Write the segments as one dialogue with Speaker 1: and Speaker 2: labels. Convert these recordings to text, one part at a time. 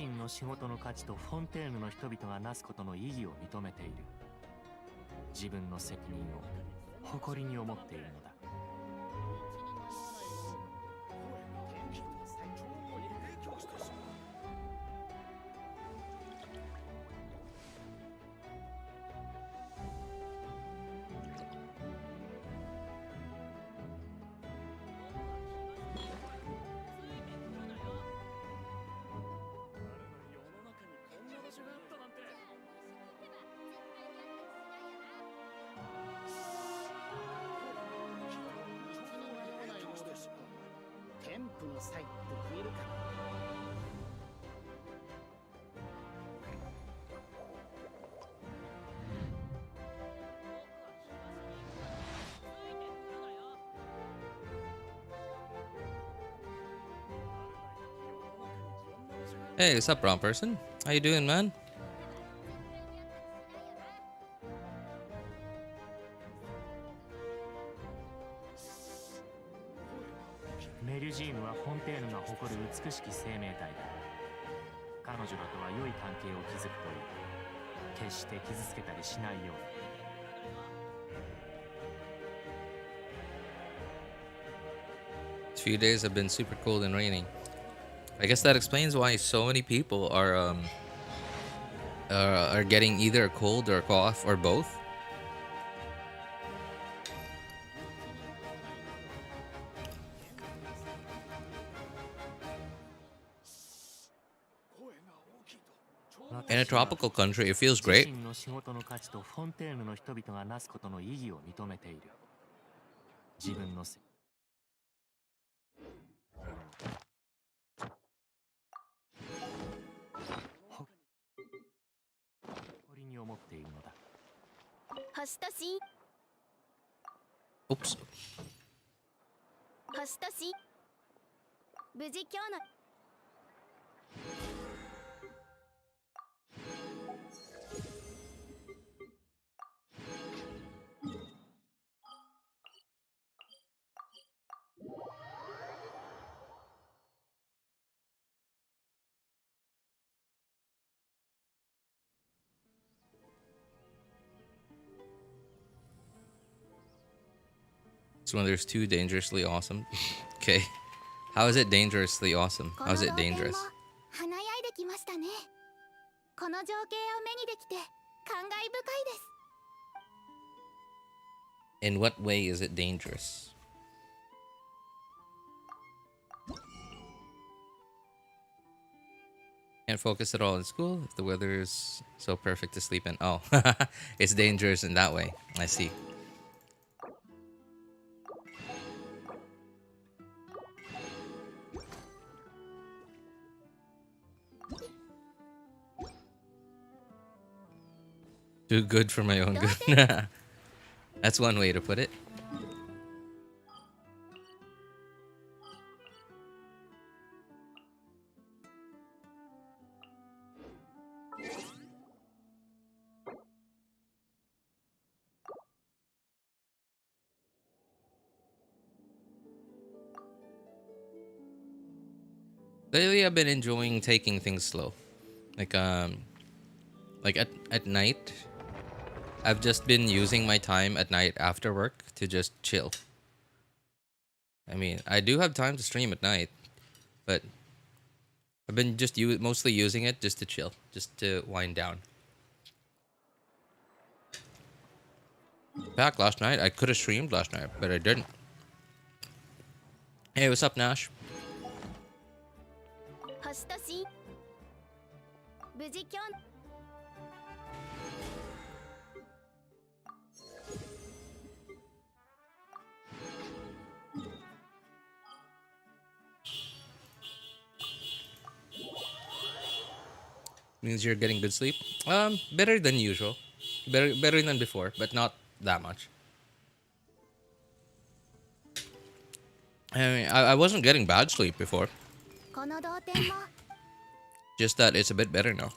Speaker 1: 身の仕事の価値とフォンテーヌの人々がなすことの意義を認めている。自分の責任を誇りに思っているのだ。
Speaker 2: Hey, what's up, brown person? How you doing, man?
Speaker 1: メリュジーヌはフォンテーヌが誇る美しき生命体だ。彼女らとは良い関係を築くといい。決して傷つけたりしないように。
Speaker 2: These few days have been super cold and raining. I guess that explains why so many people are getting either a cold or a cough or both. In a tropical country, it feels great.
Speaker 1: 自身の仕事の価値とフォンテーヌの人々がなすことの意義を認めている。自分のせ誇りに思っているのだ。
Speaker 3: 星とし
Speaker 2: Oops.
Speaker 3: 星とし無事今日の
Speaker 2: It's when there's two dangerously awesome. Okay. How is it dangerously awesome? How is it dangerous?
Speaker 3: 華やいできましたね。この情景を目にできて感慨深いです。
Speaker 2: In what way is it dangerous? Can't focus at all in school if the weather is so perfect to sleep in. Oh, it's dangerous in that way. I see. Too good for my own good. That's one way to put it. Lately, I've been enjoying taking things slow. Like at night, I've just been using my time at night after work to just chill. I mean, I do have time to stream at night, but I've been just mostly using it just to chill, just to wind down. Back last night, I could have streamed last night, but I didn't. Hey, what's up, Nash?
Speaker 3: 星とし無事今日
Speaker 2: Means you're getting good sleep? Better than usual. Better than before, but not that much. I mean, I wasn't getting bad sleep before.
Speaker 3: この同点も
Speaker 2: Just that it's a bit better now.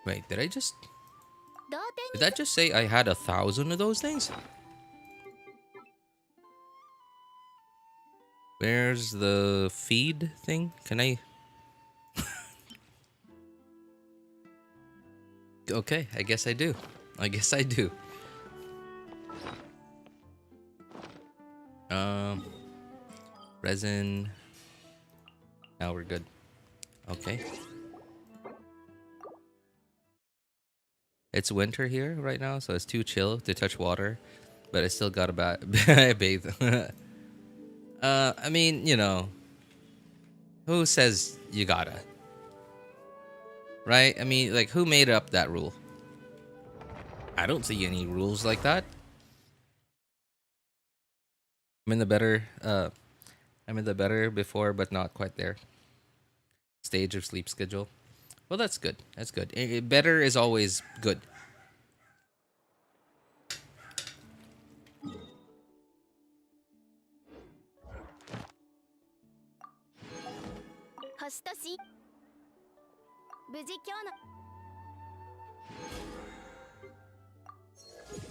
Speaker 2: Wait, did I just...
Speaker 3: どう
Speaker 2: Did that just say I had 1,000 of those things? Where's the feed thing? Can I... Okay, I guess I do. I guess I do. Resin. Now we're good. Okay. It's winter here right now, so it's too chill to touch water, but I still gotta bathe. I mean, you know, who says you gotta? Right? I mean, like, who made up that rule? I don't see any rules like that. I'm in the better before, but not quite there stage of sleep schedule. Well, that's good. That's good. Better is always good.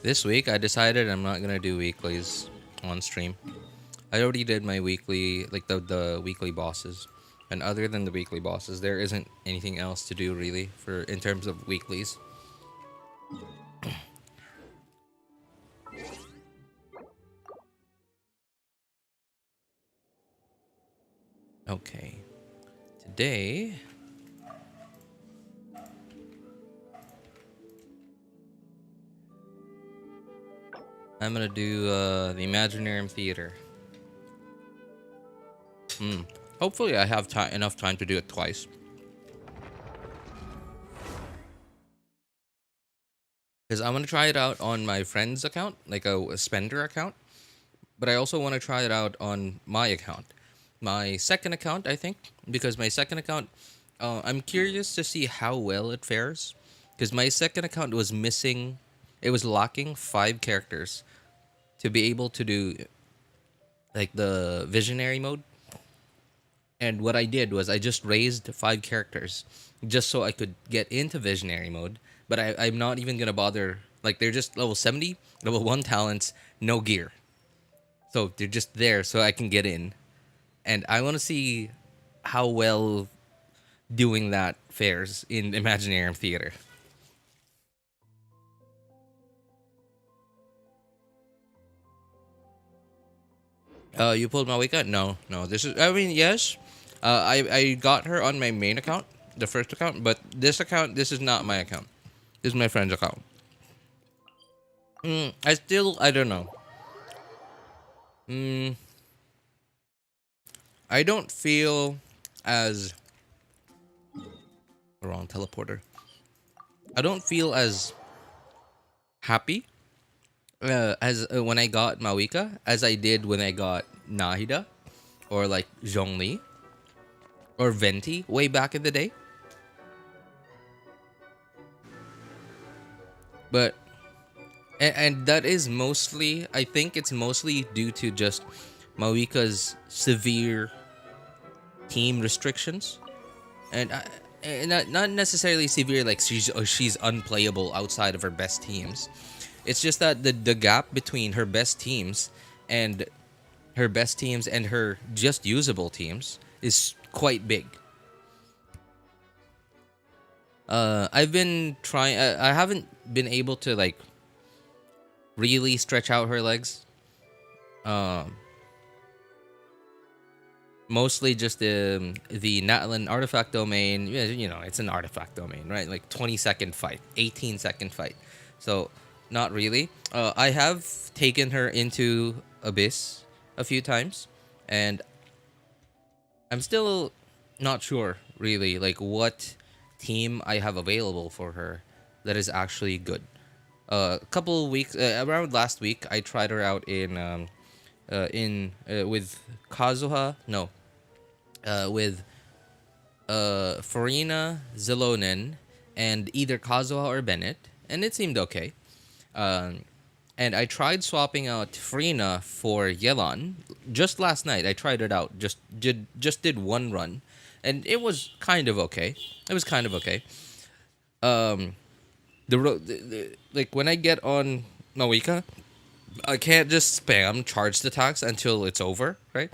Speaker 2: This week, I decided I'm not gonna do weeklies on stream. I already did my weekly, like the weekly bosses. And other than the weekly bosses, there isn't anything else to do really in terms of weeklies. Okay. Today I'm gonna do the Imaginarium Theater. Hopefully I have enough time to do it twice. Because I want to try it out on my friend's account, like a Splendor account. But I also want to try it out on my account. My second account, I think. Because my second account, I'm curious to see how well it fares. Because my second account was missing, it was lacking 5 characters to be able to do like the visionary mode. And what I did was I just raised 5 characters just so I could get into visionary mode. But I'm not even going to bother. Like, they're just level 70, level 1 talents, no gear. So they're just there so I can get in. And I want to see how well doing that fares in Imaginarium Theater. You pulled Mavuika? No. This is, I mean, yes. I got her on my main account, the first account, but this account, this is not my account. This is my friend's account. I don't know. I don't feel as... Wrong teleporter. I don't feel as happy as when I got Mavuika as I did when I got Nahida or like Zhongli or Venti way back in the day. But and that is mostly, I think it's mostly due to just Mavuika's severe team restrictions, and not necessarily severe like she's unplayable outside of her best teams. It's just that the gap between her best teams and her just usable teams is quite big. I've been trying. I haven't been able to like really stretch out her legs. Mostly just the Natlan artifact domain. Yeah, you know, it's an artifact domain, right? Like 20-second fight, 18-second fight. So not really. I have taken her into Abyss a few times, and I'm still not sure really like what team I have available for her that is actually good. A couple of weeks around last week, I tried her out in with Kazuha. No, with Farina, Zilonen, and either Kazuha or Bennett, and it seemed okay. And I tried swapping out Farina for Yelan just last night. I tried it out. Just did one run, and it was kind of okay. The Like when I get on Mavuika, I can't just spam charged attacks until it's over, right?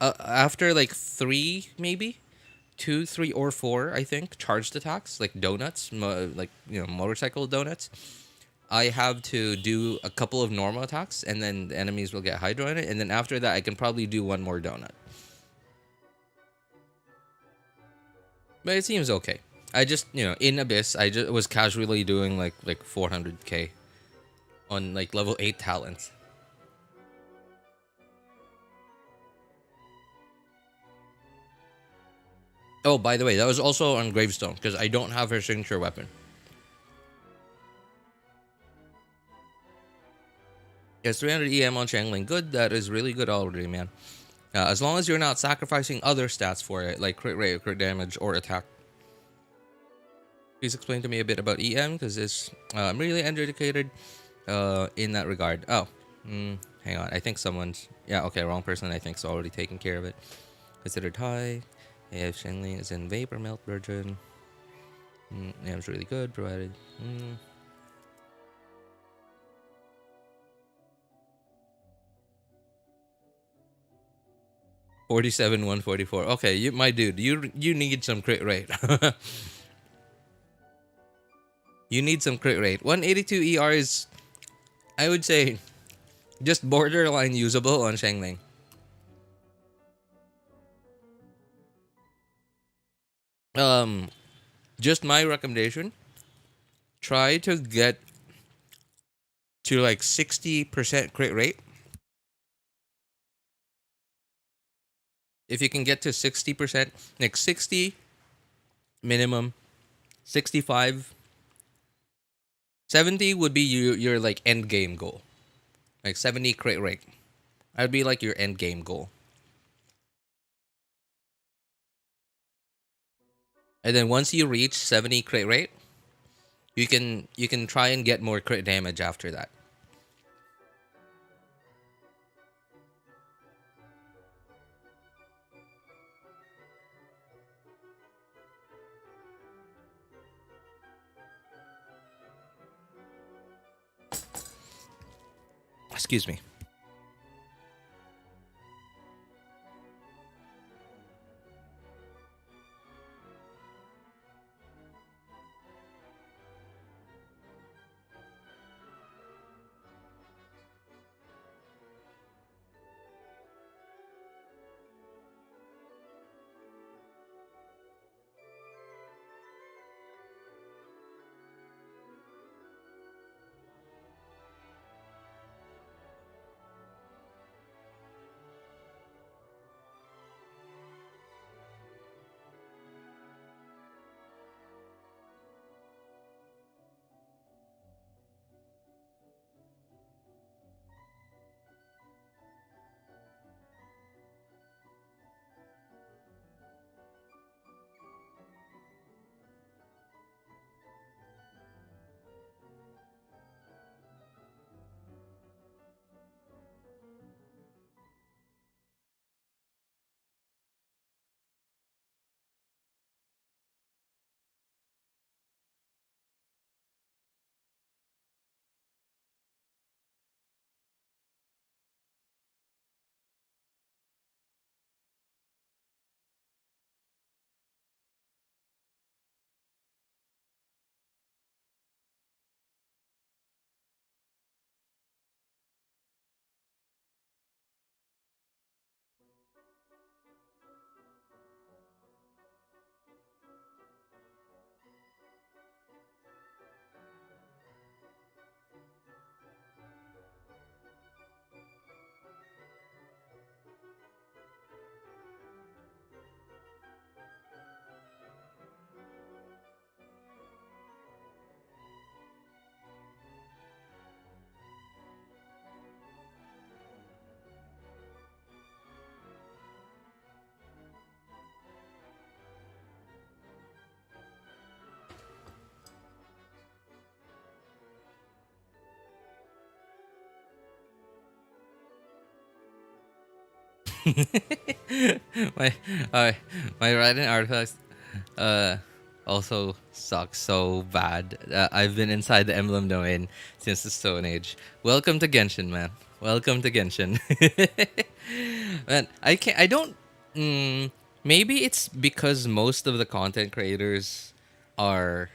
Speaker 2: After like 3 maybe 2, 3, or 4, I think, charged attacks like donuts, like motorcycle donuts. I have to do a couple of normal attacks, and then the enemies will get Hydro in it, and then after that, I can probably do one more donut. But it seems okay. I just, in Abyss, I just was casually doing like 400k on like level 8 talents. Oh, by the way, that was also on Gravestone because I don't have her signature weapon. Yes, 300 EM on Xiangling. Good. That is really good already, man. As long as you're not sacrificing other stats for it, like crit rate, crit damage, or attack. Please explain to me a bit about EM because I'm really educated in that regard. Oh, hang on. I think someone's... Yeah, okay, wrong person. I think's already taken care of it. Considered high. If Shenhe is in Vapor Melt version. Yeah, it's really good, provided... 47, 144. Okay, my dude, you need some crit rate. You need some crit rate. 182 ER is, I would say, just borderline usable on Xiangling. Just my recommendation. Try to get to like 60% crit rate. If you can get to 60%, like 60 minimum, 65, 70 would be your like end game goal. Like 70 crit rate. That'd be like your end game goal. And then once you reach 70 crit rate, you can try and get more crit damage after that. Excuse me. my my Raiden artifacts also sucks so bad. I've been inside the emblem domain since the Stone Age. Welcome to Genshin, man. Welcome to Genshin. Man, I can't. I don't. Maybe it's because most of the content creators are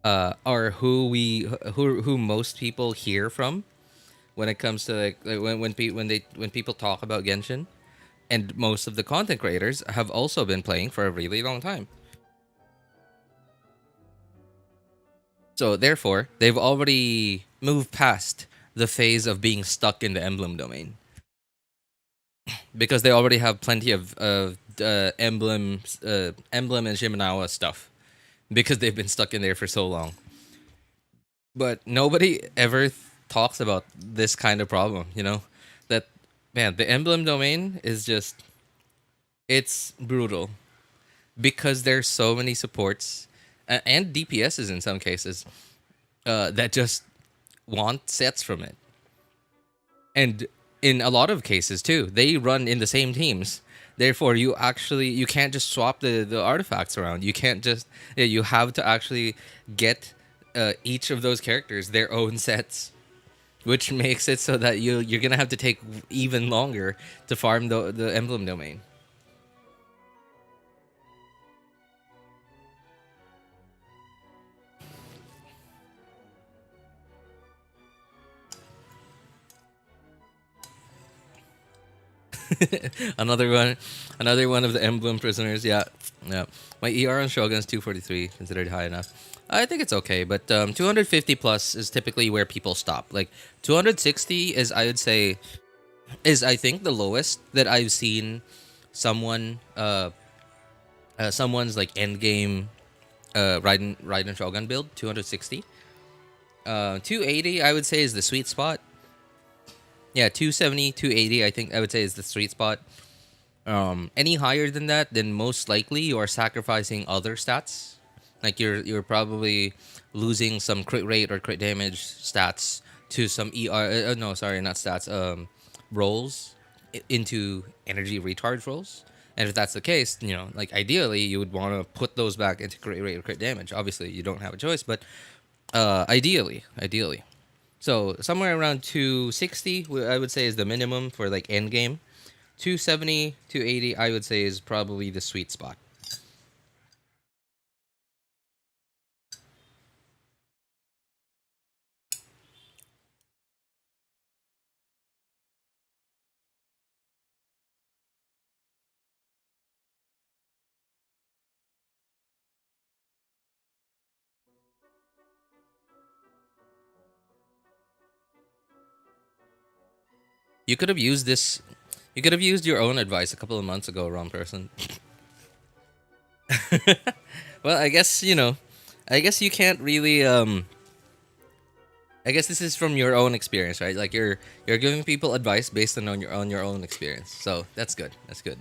Speaker 2: who most people hear from when it comes to like when people talk about Genshin, and most of the content creators have also been playing for a really long time. So therefore, they've already moved past the phase of being stuck in the emblem domain because they already have plenty of emblem and Shimenawa stuff because they've been stuck in there for so long. But nobody ever talks about this kind of problem, you know? That, man, the emblem domain is just, it's brutal because there's so many supports and DPSs in some cases that just want sets from it. And in a lot of cases too, they run in the same teams. Therefore, you can't just swap the artifacts around. You can't just, you have to actually get each of those characters their own sets, which makes it so that you're gonna have to take even longer to farm the emblem domain. another one of the emblem prisoners. Yeah. My ER on Shogun is 243, considered high enough. I think it's okay, but 250 plus is typically where people stop. Like 260 is, I would say, I think the lowest that I've seen someone's like end game Raiden Shogun build. 260. 280 I would say is the sweet spot. Yeah, 270, 280, I think I would say is the sweet spot. Any higher than that, then most likely you are sacrificing other stats. Like you're probably losing some crit rate or crit damage stats to some ER. No, sorry, not stats. Rolls into energy recharge rolls. And if that's the case, you know, like ideally you would want to put those back into crit rate or crit damage. Obviously, you don't have a choice, but ideally. So somewhere around 260, I would say is the minimum for like end game. 270, 280, I would say is probably the sweet spot. You could have used this. You could have used your own advice a couple of months ago, wrong person. Well, I guess, you know, I guess you can't really I guess this is from your own experience, right? Like you're giving people advice based on your own experience. So, that's good. That's good.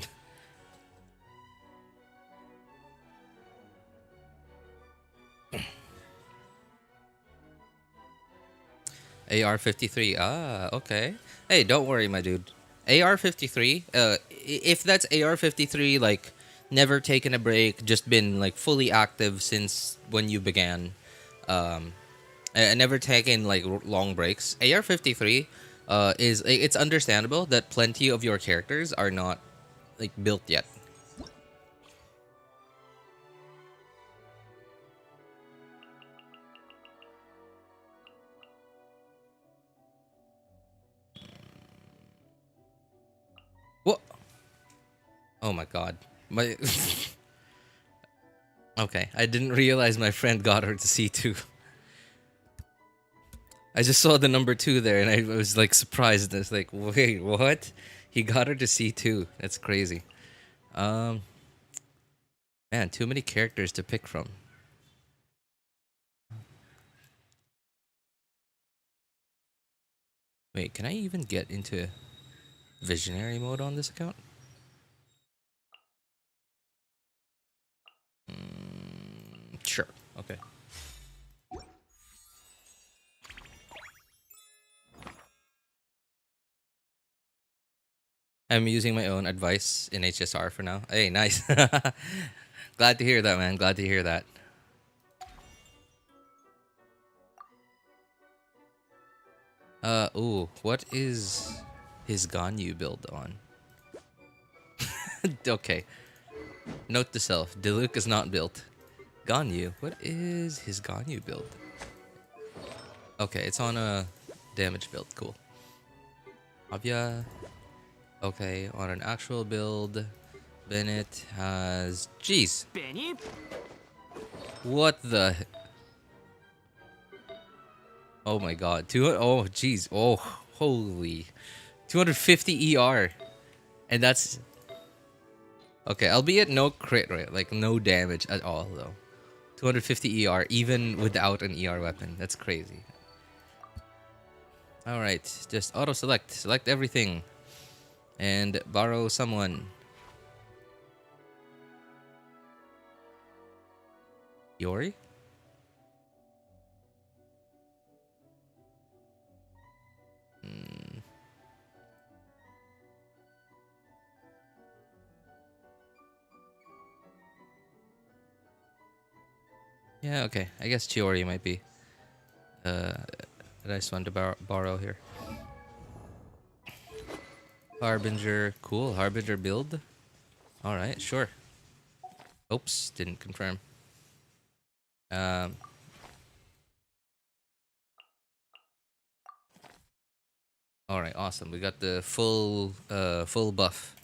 Speaker 2: AR-53. Ah, okay. Hey, don't worry, my dude. AR-53, if that's AR-53, like, never taken a break, just been, like, fully active since when you began, never taken, like, long breaks, AR-53, it's understandable that plenty of your characters are not, like, built yet. What? Oh my god. My Okay, I didn't realize my friend got her to C2. I just saw the number 2 there and I was like surprised. I was like, wait, what? He got her to C2. That's crazy. Man, too many characters to pick from. Wait, can I even get into visionary mode on this account? Sure. Okay. I'm using my own advice in HSR for now. Hey, nice. Glad to hear that, man. Glad to hear that. Ooh, what is his Ganyu build on? Okay. Note to self, Diluc is not built. Ganyu, what is his Ganyu build? Okay, it's on a damage build, cool. Avia, okay, on an actual build, Bennett has... Jeez! What the... Oh my god, oh jeez, oh, holy. 250 ER. And that's... Okay, albeit no crit rate, like no damage at all though. 250 ER even without an ER weapon. That's crazy. Alright, just auto select. Select everything. And borrow someone. Yori? Yeah, okay. I guess Chiori might be a nice one to borrow here. Harbinger, cool. Harbinger build. Alright, sure. Oops, didn't confirm. Alright, awesome. We got the full buff.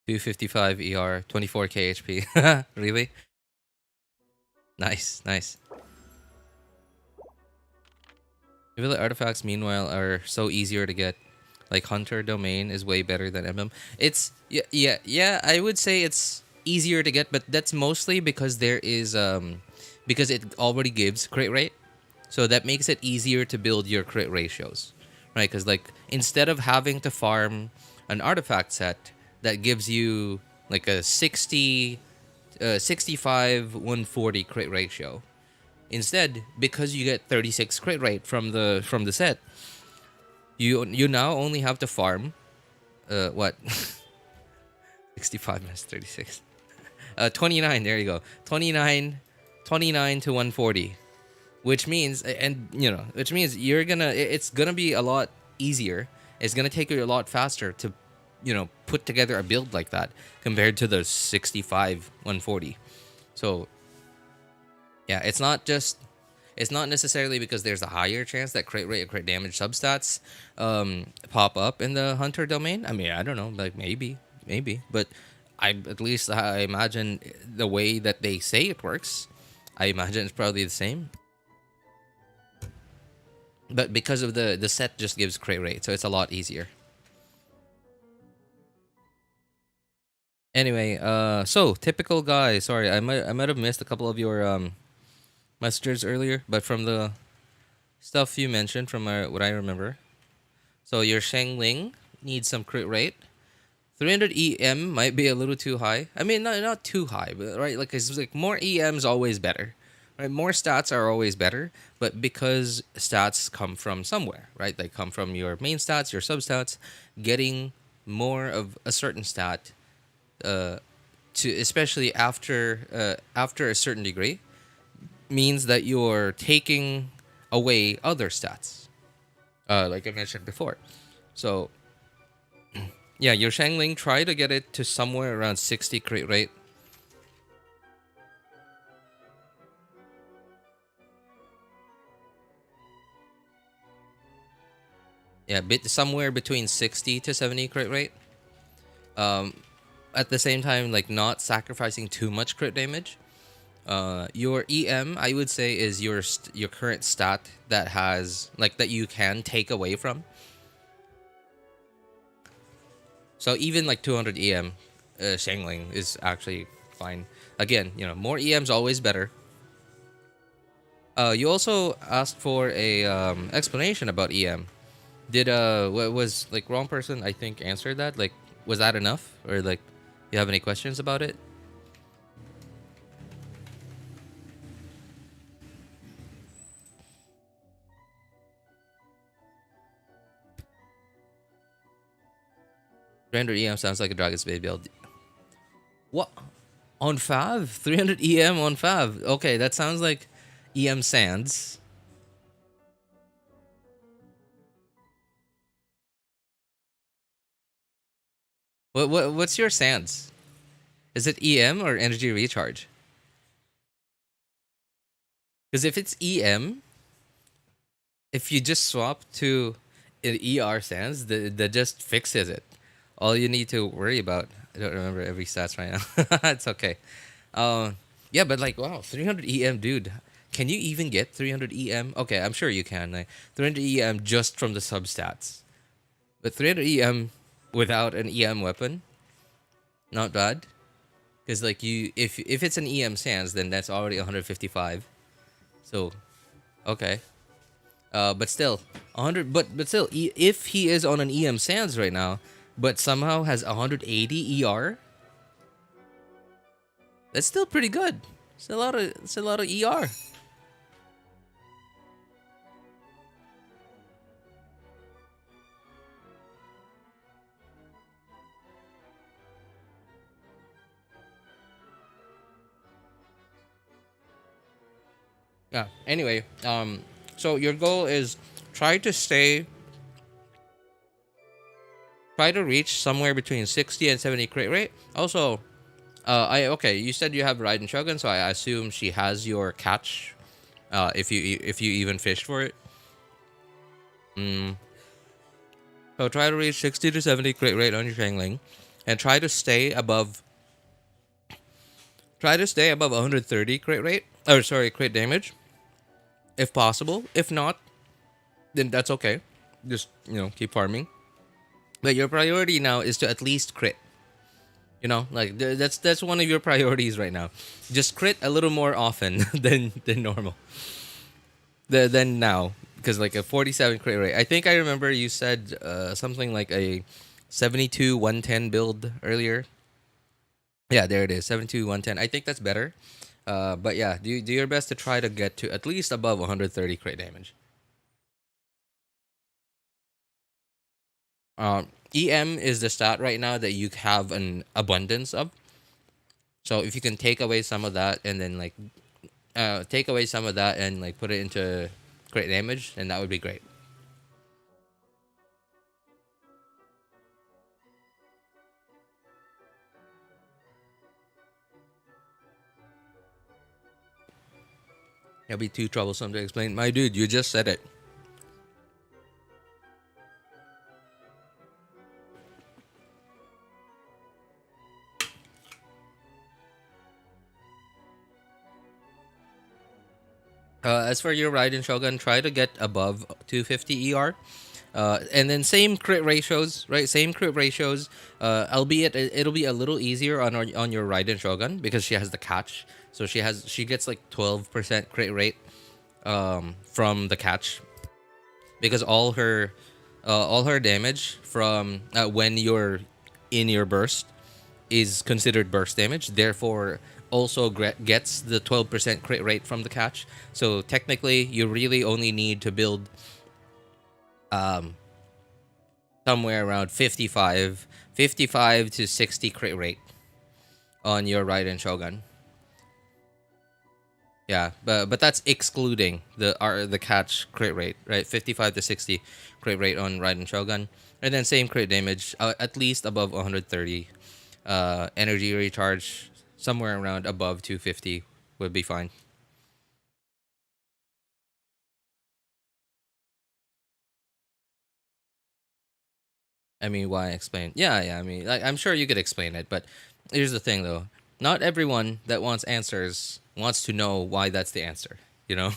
Speaker 2: $255 ER, 24k HP. Really? Nice, nice. Ability artifacts, meanwhile, are so easier to get. Like Hunter Domain is way better than MM. It's yeah. I would say it's easier to get, but that's mostly because there is because it already gives crit rate, so that makes it easier to build your crit ratios, right? Because like instead of having to farm an artifact set that gives you like a 65 140 crit ratio, instead because you get 36 crit rate from the set. You now only have to farm, what? 65 minus 36. 29, there you go. 29 to 140. Which means, which means it's gonna be a lot easier. It's gonna take you a lot faster to, put together a build like that compared to the 65 140. So, yeah, it's not necessarily because there's a higher chance that crit rate or crit damage substats pop up in the Hunter domain. I mean, I don't know, like maybe, but I imagine the way that they say it works, I imagine it's probably the same. But because of the set just gives crit rate, so it's a lot easier. Anyway, so typical guy. Sorry, I might have missed a couple of your messages earlier, but from the stuff you mentioned, from what I remember, so your Shangling needs some crit rate. 300 EM might be a little too high. I mean, not too high, but right, like it's like more EM's always better, right? More stats are always better, but because stats come from somewhere, right? They come from your main stats, your substats. Getting more of a certain stat, to especially after a certain degree, means that you're taking away other stats, like I mentioned before. So, yeah, your Shangling, try to get it to somewhere around 60 crit rate. Yeah, somewhere between 60 to 70 crit rate. At the same time, like not sacrificing too much crit damage. Your EM, I would say, is your current stat that has that you can take away from. So even like 200 EM, Shangling is actually fine. Again, more EM's always better. You also asked for a explanation about EM. Did what was like wrong person? I think answered that. Like, was that enough, or like, you have any questions about it? 300 EM sounds like a Dragon's Bay build. What? On Fav? 300 EM on Fav. Okay, that sounds like EM Sands. What's your Sands? Is it EM or energy recharge? Because if it's EM, if you just swap to an ER Sands, that just fixes it. All you need to worry about. I don't remember every stats right now. It's okay. Yeah, but like, wow, 300 EM, dude. Can you even get 300 EM? Okay, I'm sure you can. Like, 300 EM just from the substats. But 300 EM without an EM weapon, not bad. Because like if it's an EM Sands, then that's already 155. So, okay. But still, 100. But still, if he is on an EM Sands right now, but somehow has 180 ER, that's still pretty good. It's a lot of ER. Yeah. Anyway, so your goal is try to reach somewhere between 60 and 70 crit rate. Also, okay, you said you have Raiden Shogun, so I assume she has your catch. If you even fished for it. So try to reach 60 to 70 crit rate on your Shangling, and try to stay above 130 crit rate. Or sorry, crit damage. If possible. If not, then that's okay. Just, keep farming. But your priority now is to at least crit. Like that's one of your priorities right now. Just crit a little more often than normal. Than now, because like a 47 crit rate. I think I remember you said something like a 72 110 build earlier. Yeah, there it is. 72 110. I think that's better. But yeah, do your best to try to get to at least above 130 crit damage. EM is the stat right now that you have an abundance of. So if you can take away some of that and then like put it into crit damage, then that would be great. It'll be too troublesome to explain. My dude, you just said it. As for your Raiden Shogun, try to get above 250 ER. And then same crit ratios, right? Same crit ratios. Albeit it'll be a little easier on your Raiden Shogun because she has the catch. So she gets like 12% crit rate from the catch, because all her damage from when you're in your burst is considered burst damage. Therefore, also gets the 12% crit rate from the catch. So technically, you really only need to build somewhere around 55 to 60 crit rate on your Raiden Shogun. Yeah, but that's excluding the catch crit rate, right? 55 to 60 crit rate on Raiden Shogun, and then same crit damage, at least above 130. Energy recharge somewhere around above 250 would be fine. I mean, why explain? Yeah. I mean, I'm sure you could explain it, but here's the thing, though. Not everyone that wants answers wants to know why that's the answer, you know?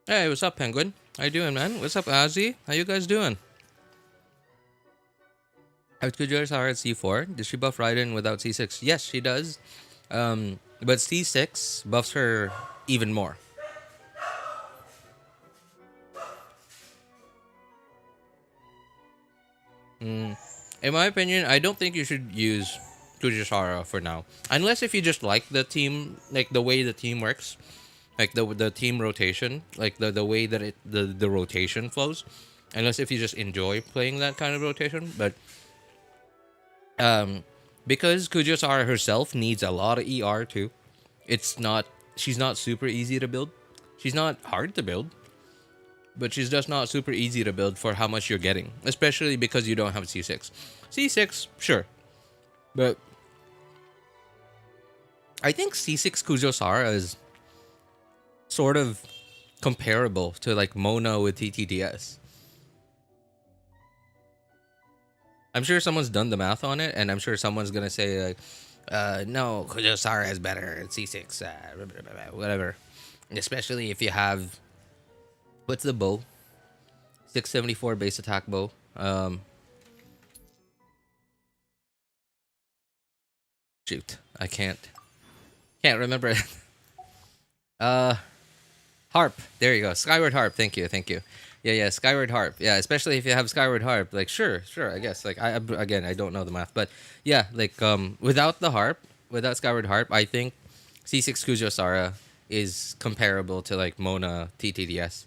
Speaker 2: Hey, what's up, Penguin? How you doing, man? What's up, Azzy? How you guys doing? Kuja's are at C4. Does she buff Raiden without C6? Yes, she does. But C6 buffs her even more. In my opinion, I don't think you should use Kujisara for now, unless if you just like the team, like the way the team works, like the team rotation, like the way that the rotation flows. Unless if you just enjoy playing that kind of rotation, but because Kujisara herself needs a lot of ER too. She's not super easy to build. She's not hard to build, but she's just not super easy to build for how much you're getting, especially because you don't have C6. C6, sure, but I think C6 Kujosara is sort of comparable to like Mona with TTDS. I'm sure someone's done the math on it, and I'm sure someone's gonna say like, no, Kujosara is better at C6, whatever. Especially if you have, what's the bow? 674 base attack bow. Shoot, I can't remember it. Harp. There you go. Skyward Harp. Thank you. Yeah, Skyward Harp. Yeah, especially if you have Skyward Harp. Like, sure. I guess. Like, I don't know the math, but yeah, like, without the harp, without Skyward Harp, I think C6 Kujosara is comparable to like Mona TTDS.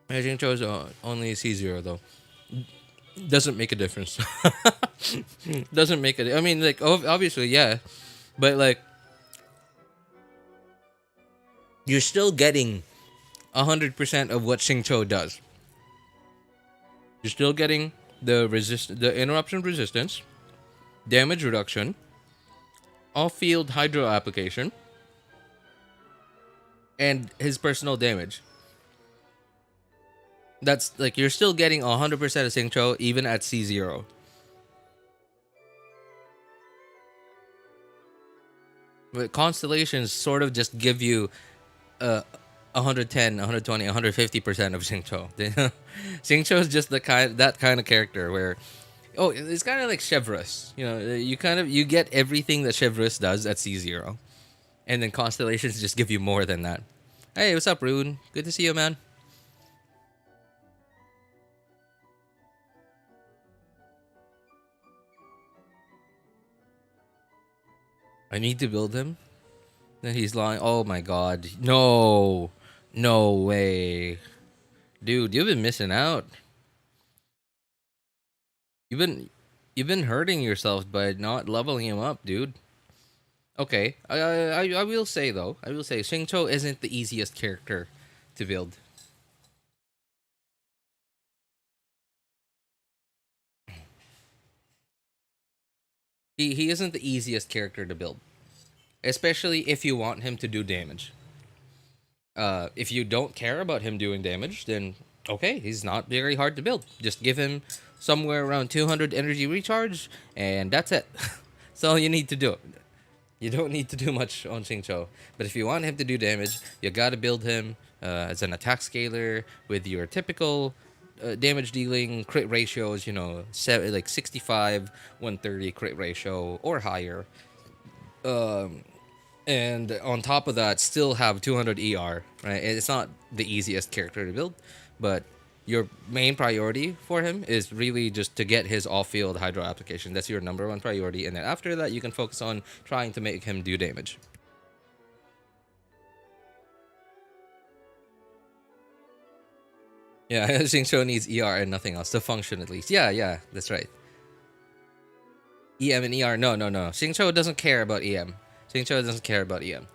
Speaker 2: I think chose only C0 though. Doesn't make a difference. Doesn't make it. I mean, like, obviously, yeah, but like, you're still getting 100% of what Xingqiu does. You're still getting the interruption resistance, damage reduction, off-field hydro application, and his personal damage. That's like, you're still getting 100% of Xingqiu even at C0. But constellations sort of just give you 110, 120, 150% of Xingqiu. Xingqiu is just that kind of character where, oh, it's kind of like Chevreuse. You know, you get everything that Chevreuse does at C0, and then constellations just give you more than that. Hey, what's up, Rune? Good to see you, man. I need to build him. Then he's lying. Oh my god. No. No way. Dude, you've been missing out. You've been hurting yourself by not leveling him up, dude. Okay. I will say though. I will say Xingqiu isn't the easiest character to build. He isn't the easiest character to build, especially if you want him to do damage. If you don't care about him doing damage, then okay, he's not very hard to build. Just give him somewhere around 200 energy recharge, and that's it. That's all you need to do. You don't need to do much on Xingqiu. But if you want him to do damage, you gotta build him as an attack scaler with your typical damage dealing crit ratios, you know, like 65, 130 crit ratio or higher. And on top of that, still have 200 ER, right? It's not the easiest character to build, but your main priority for him is really just to get his off-field hydro application. That's your number one priority, and then after that, you can focus on trying to make him do damage. Yeah, Xingqiu needs ER and nothing else to function at least. Yeah, that's right. EM and ER, no. Xingqiu doesn't care about EM. Xingqiu doesn't care about EM.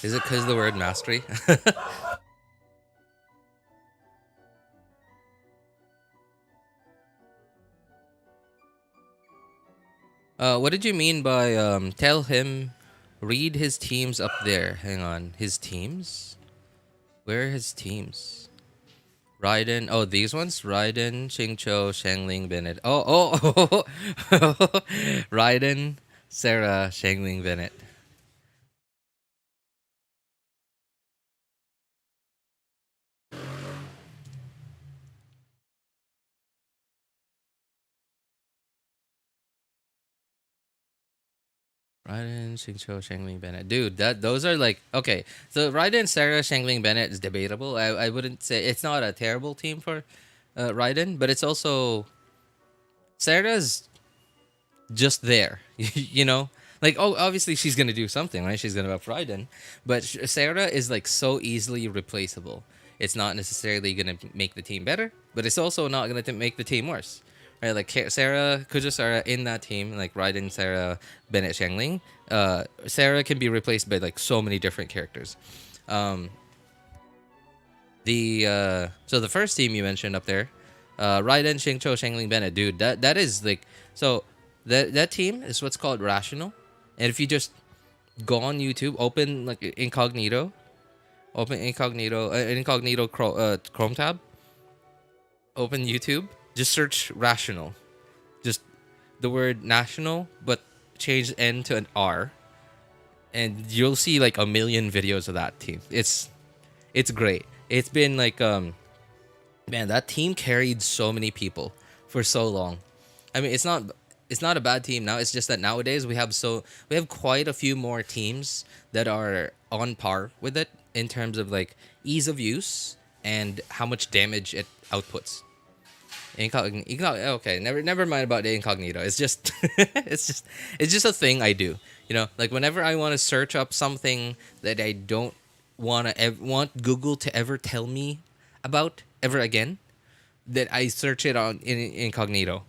Speaker 2: Is it because of the word mastery? What did you mean by tell him read his teams up there? Hang on, his teams? Where are his teams? Raiden. Oh, these ones? Raiden, Xingqiu, Shangling, Bennett. Oh. Raiden, Sarah Shangling Bennett. Raiden, Xingqiu, Shangling Bennett. Dude, those are like okay. So Raiden, Sarah, Shangling Bennett is debatable. I wouldn't say it's not a terrible team for Raiden, but it's also Sarah's just there. You know? Like oh obviously she's gonna do something, right? She's gonna up Raiden. But Sarah is like so easily replaceable. It's not necessarily gonna make the team better, but it's also not gonna make the team worse. Right, like Sarah, Kujo Sarah in that team, like Raiden, Sarah, Bennett, Shangling. Sarah can be replaced by like so many different characters. So the first team you mentioned up there, Raiden, Xingqiu, Shangling, Bennett, dude, that is like so that team is what's called rational, and if you just go on YouTube, open like incognito, Chrome tab, open YouTube. Just search rational. Just the word national, but change N to an R. And you'll see like a million videos of that team. It's great. It's been like man, that team carried so many people for so long. I mean, it's not a bad team now. It's just that nowadays we have quite a few more teams that are on par with it in terms of like ease of use and how much damage it outputs. Okay, never mind about the incognito. It's just it's just a thing I do. You know, like whenever I want to search up something that I don't want Google to ever tell me about ever again, that I search it on in incognito.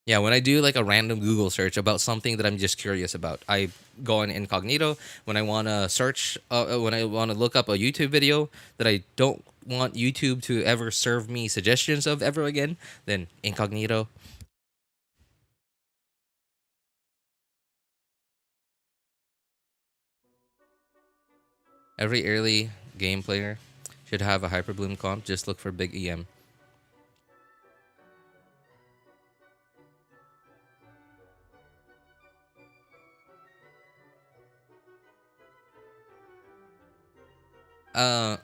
Speaker 2: Yeah, when I do like a random Google search about something that I'm just curious about, I go on incognito. When I want to search, when I want to look up a YouTube video that I don't want YouTube to ever serve me suggestions of ever again, then incognito. Every early game player should have a Hyperbloom comp. Just look for big EM.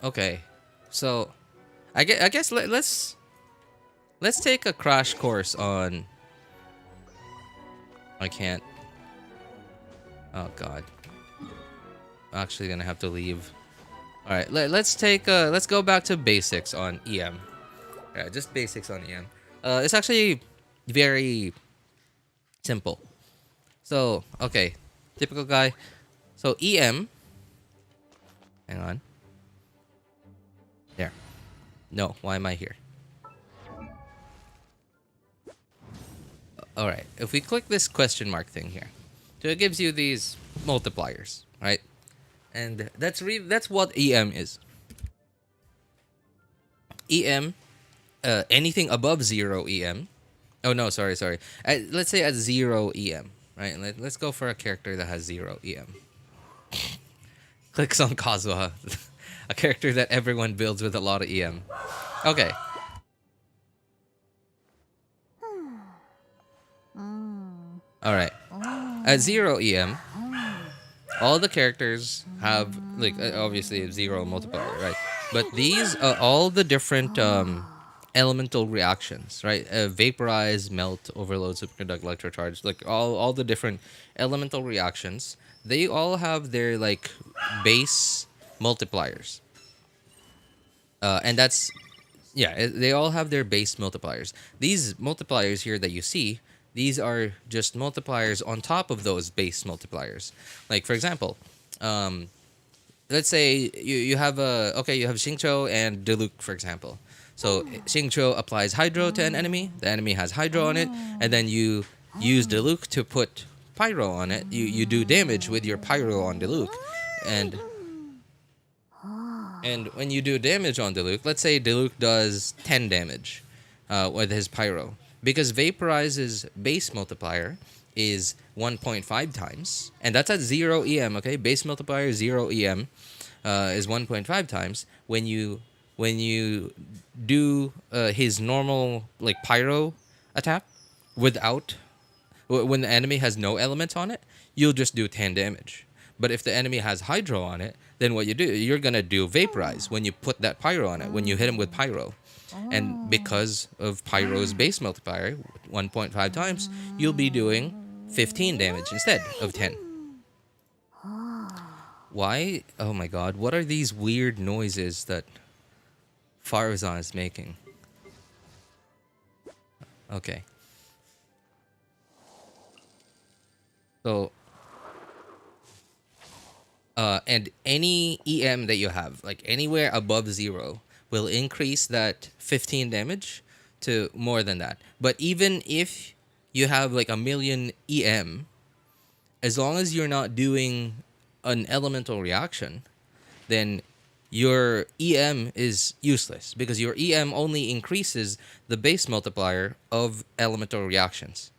Speaker 2: Okay. So, I guess let's take a crash course on. I can't. Oh God. I'm actually gonna have to leave. All right. Let's go back to basics on EM. Yeah, just basics on EM. It's actually very simple. So okay, typical guy. So EM. Hang on. There. No, why am I here? All right. If we click this question mark thing here, so it gives you these multipliers, right? And that's what EM is. EM, anything above 0 EM. Oh no, sorry. Let's say at 0 EM, right? Let's go for a character that has 0 EM. Clicks on Kazuha, a character that everyone builds with a lot of EM. Okay. All right. At 0 EM, all the characters have like obviously a 0 multiplier, right? But these are all the different elemental reactions, right? Vaporize, melt, overload, superconduct, electrocharge, like all the different elemental reactions. They all have their like base multipliers, and that's they all have their base multipliers. These multipliers here that you see, these are just multipliers on top of those base multipliers. Like for example, let's say you have Xingqiu and Diluc, for example. So Xingqiu applies Hydro to an enemy. The enemy has Hydro on it, and then you use Diluc to put Pyro on it. You do damage with your Pyro on Diluc, and when you do damage on Diluc, let's say Diluc does 10 damage with his Pyro. Because Vaporize's base multiplier is 1.5 times, and that's at 0 EM, okay? Base multiplier 0 EM is 1.5 times. When you do his normal like Pyro attack without, when the enemy has no elements on it, you'll just do 10 damage. But if the enemy has hydro on it, then what you do, you're gonna do vaporize when you put that pyro on it, when you hit him with pyro. And because of pyro's base multiplier, 1.5 times, you'll be doing 15 damage instead of 10. Why? Oh my god, what are these weird noises that Farazan is making? Okay. So, and any EM that you have, like anywhere above 0, will increase that 15 damage to more than that. But even if you have like 1,000,000 EM, as long as you're not doing an elemental reaction, then your EM is useless, because your EM only increases the base multiplier of elemental reactions.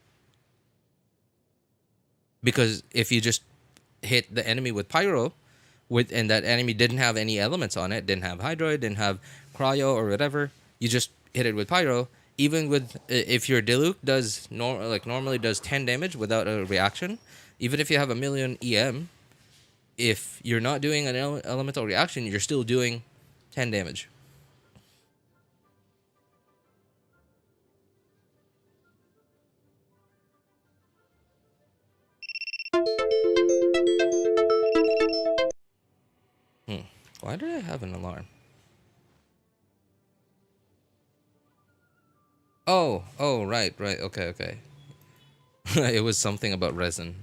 Speaker 2: Because if you just hit the enemy with pyro, and that enemy didn't have any elements on it, didn't have hydro, didn't have cryo or whatever, you just hit it with pyro. Even with, if your Diluc does normally does 10 damage without a reaction, even if you have 1,000,000 EM, if you're not doing an elemental reaction, you're still doing 10 damage. Why did I have an alarm? Oh, right, okay. It was something about resin.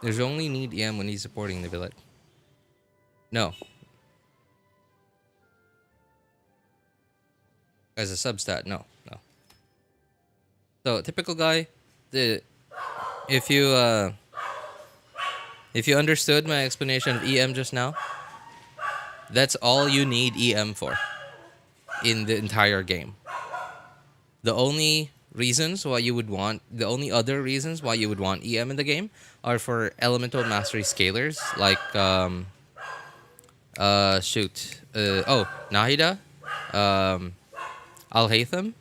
Speaker 2: There's only need EM when he's supporting the billet. No. As a substat, no. So typical guy, if you understood my explanation of EM just now, that's all you need EM for in the entire game. The only other reasons why you would want EM in the game are for elemental mastery scalers, like Nahida, Al-Haytham,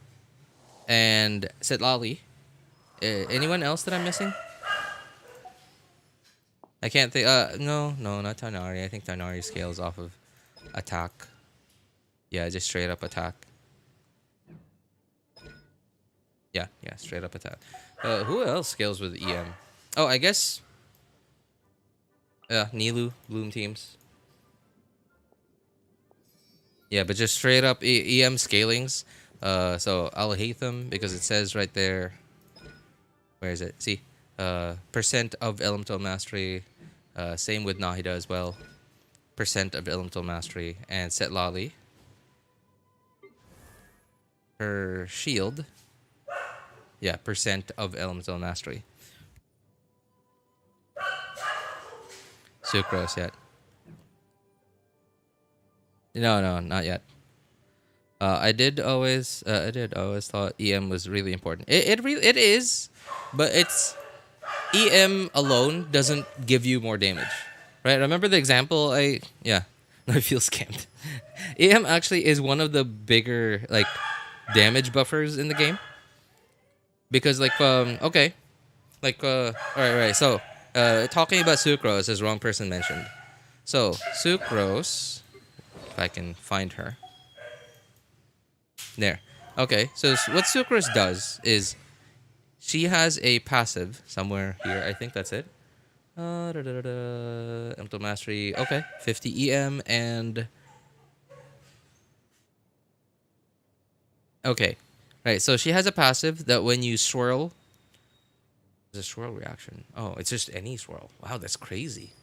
Speaker 2: and Citlali. Anyone else that I'm missing? I can't think. No, not Tanari. I think Tanari scales off of attack. Yeah, just straight up attack. Yeah, straight up attack. Who else scales with EM? Oh, I guess. Nilu, Bloom teams. Yeah, but just straight up EM scalings. So I'll hate them because it says right there. Where is it? See, percent of elemental mastery. Same with Nahida as well. Percent of elemental mastery, and Citlali. Her shield. Yeah, percent of elemental mastery. Sucrose yet? No, not yet. I did always thought EM was really important. It is, but EM alone doesn't give you more damage, right? Remember the example I feel scammed. EM actually is one of the bigger damage buffers in the game, because all right. So talking about Sucrose, as wrong person mentioned. So Sucrose, if I can find her. There. Okay, so what Sucrose does is she has a passive somewhere here. I think that's it. Elemental Mastery. Okay, 50 EM and... Okay, right, so she has a passive that when you swirl... It's a swirl reaction. Oh, it's just any swirl. Wow, that's crazy.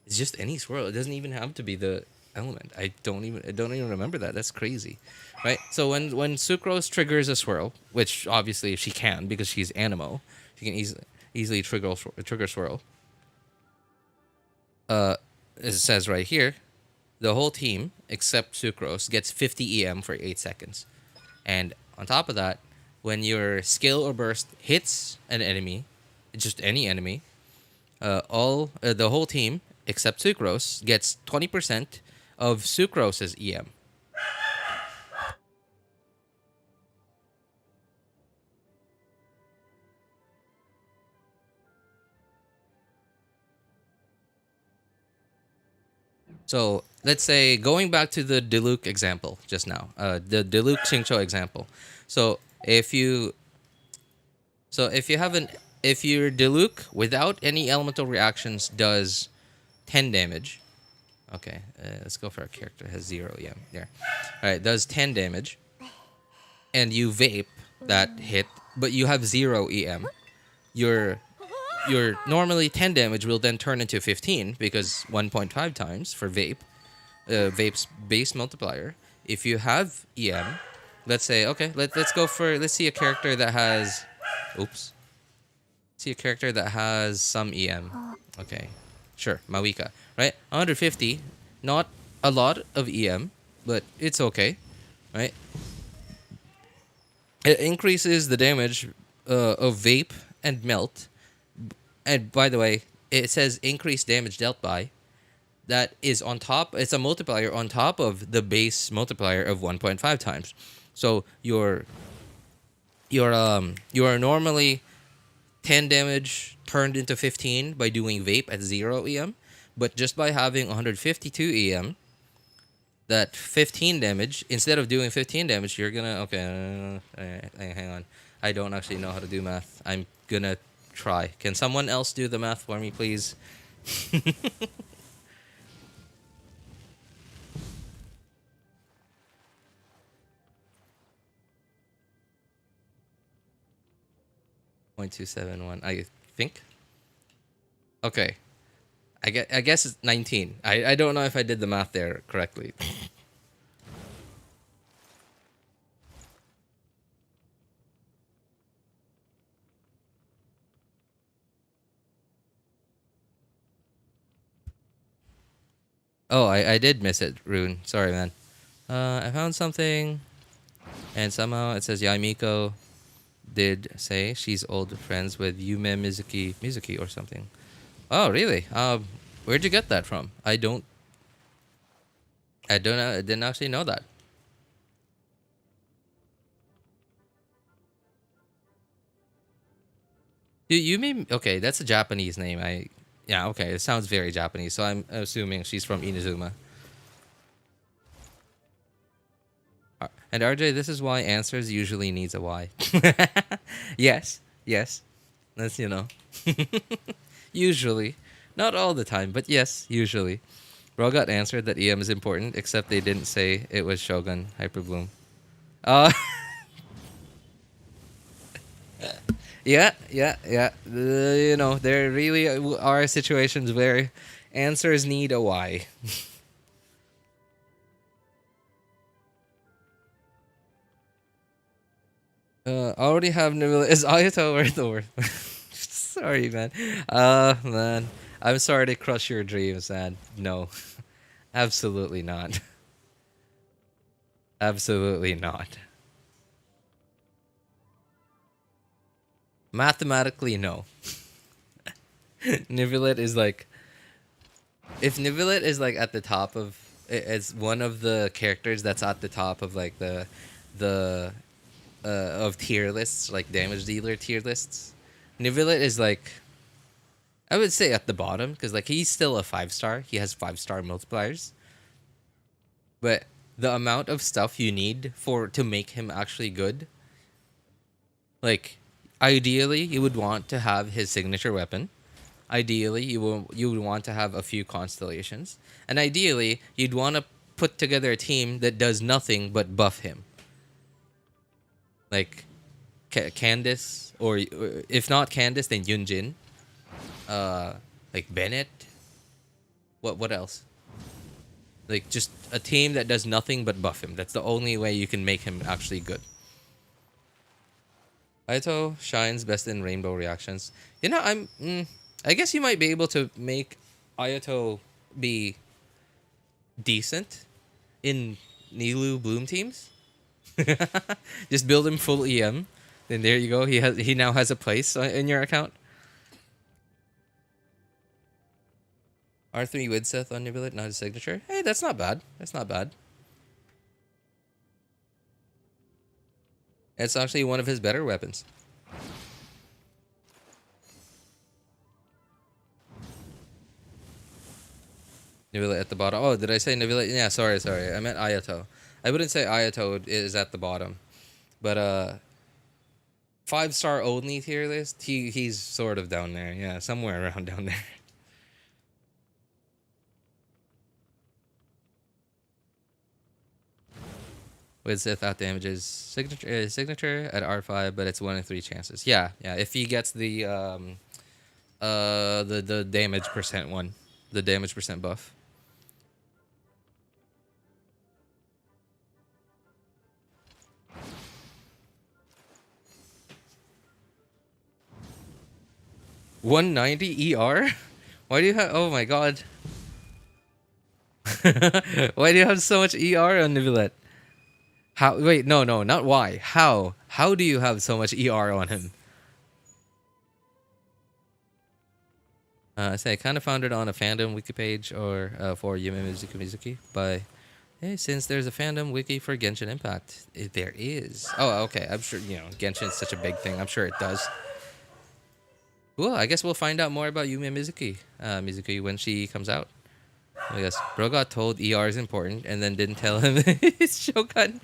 Speaker 2: It's just any swirl. It doesn't even have to be the element. I don't even remember that. That's crazy, right? So when Sucrose triggers a swirl, which obviously she can because she's Animo, she can easily trigger swirl. It says right here, the whole team except Sucrose gets 50 EM for 8 seconds, and on top of that, when your skill or burst hits an enemy, just any enemy, the whole team except Sucrose, gets 20% of Sucrose's EM. So let's say going back to the Diluc example just now, the Diluc Xingqiu example. So if you if your Diluc without any elemental reactions does 10 damage. Okay, let's go for a character that has 0 EM. There. All right, does 10 damage, and you vape that hit, but you have 0 EM. Your normally 10 damage will then turn into 15 because 1.5 times for vape, vape's base multiplier. If you have EM, let's say, okay, let's see a character that has, see a character that has some EM. Okay, sure, Mavuika, right? 150, not a lot of EM, but it's okay, right? It increases the damage of vape and melt. And by the way, it says increased damage dealt by. That is on top. It's a multiplier on top of the base multiplier of 1.5 times. So you are normally 10 damage turned into 15 by doing vape at 0 EM, but just by having 152 EM, that 15 damage, instead of doing 15 damage, you're gonna hang on. I don't actually know how to do math. I'm gonna try. Can someone else do the math for me, please? .271, I think. Okay. I guess it's 19. I don't know if I did the math there correctly. Oh, I did miss it, Rune. Sorry, man. I found something, and somehow it says Yumiko did say she's old friends with Yumemizuki or something. Oh, really? Where'd you get that from? I don't know. I didn't actually know that. Okay, that's a Japanese name. Yeah, okay, it sounds very Japanese, so I'm assuming she's from Inazuma. And RJ, this is why answers usually needs a Y. Yes. That's, usually. Not all the time, but yes, usually. Bro got answered that EM is important, except they didn't say it was Shogun Hyperbloom. Yeah. There really are situations where answers need a Y. Already have Nibula. Is Ayato worth the worth? Sorry, man. Man. I'm sorry to crush your dreams, man. No. Absolutely not. Absolutely not. Mathematically, no. Nivulet is like... If Nivulet is like at the top of... It's one of the characters that's at the top of like the of tier lists, like damage dealer tier lists. Nivulet is like... I would say at the bottom, because like he's still a 5-star. He has 5-star multipliers. But the amount of stuff you need to make him actually good... Like... Ideally, you would want to have his signature weapon. Ideally, you would want to have a few constellations. And ideally, you'd want to put together a team that does nothing but buff him. Like Candice, or if not Candice, then Yunjin. Like Bennett. What else? Like just a team that does nothing but buff him. That's the only way you can make him actually good. Ayato shines best in rainbow reactions. I guess you might be able to make Ayato be decent in Nilou Bloom teams. Just build him full EM. Then there you go. He now has a place in your account. R3 with Seth on Nibilet, not his signature. Hey, that's not bad. That's not bad. It's actually one of his better weapons. Nibilet at the bottom. Oh, did I say Nibilet? Yeah, sorry. I meant Ayato. I wouldn't say Ayato is at the bottom. But 5-star only tier list, he's sort of down there. Yeah, somewhere around down there. With Sith out damages signature at R5, but it's 1 in 3 chances. Yeah. If he gets the the damage percent one, the damage percent buff. $190 ER? Why do you have? Oh my god! Why do you have so much ER on Nibilet? How? Wait, no, not why. How? How do you have so much ER on him? Say, I kind of found it on a fandom wiki page or for Yumemizuki by. Hey, since there's a fandom wiki for Genshin Impact, there is. Oh, okay. I'm sure Genshin's such a big thing. I'm sure it does. Cool. I guess we'll find out more about Yumemizuki, Mizuki when she comes out. I guess bro got told ER is important and then didn't tell him his Shogun.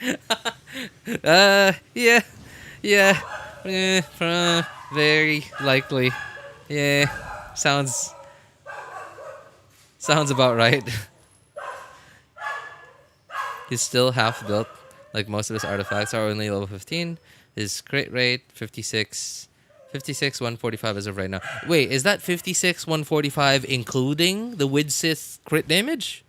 Speaker 2: Yeah, very likely. Yeah, sounds about right. He's still half built, like most of his artifacts are only level 15. His crit rate 56, 145 as of right now. Wait, is that 56, 145 including the Widsith crit damage?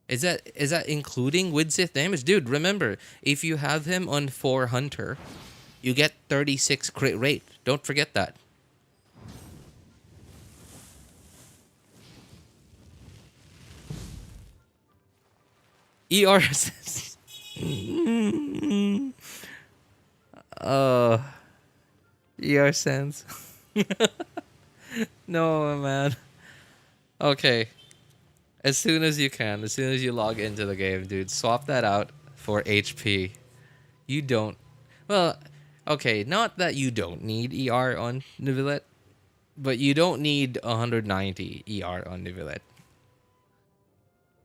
Speaker 2: Is that including Widsith damage? Dude, remember, if you have him on 4 Hunter, you get 36 crit rate. Don't forget that. ER says... ER sense. No, man. Okay. As soon as you can, as soon as you log into the game, dude, swap that out for HP. You don't... Well, okay, not that you don't need ER on Nibilet, but you don't need 190 ER on Nibilet.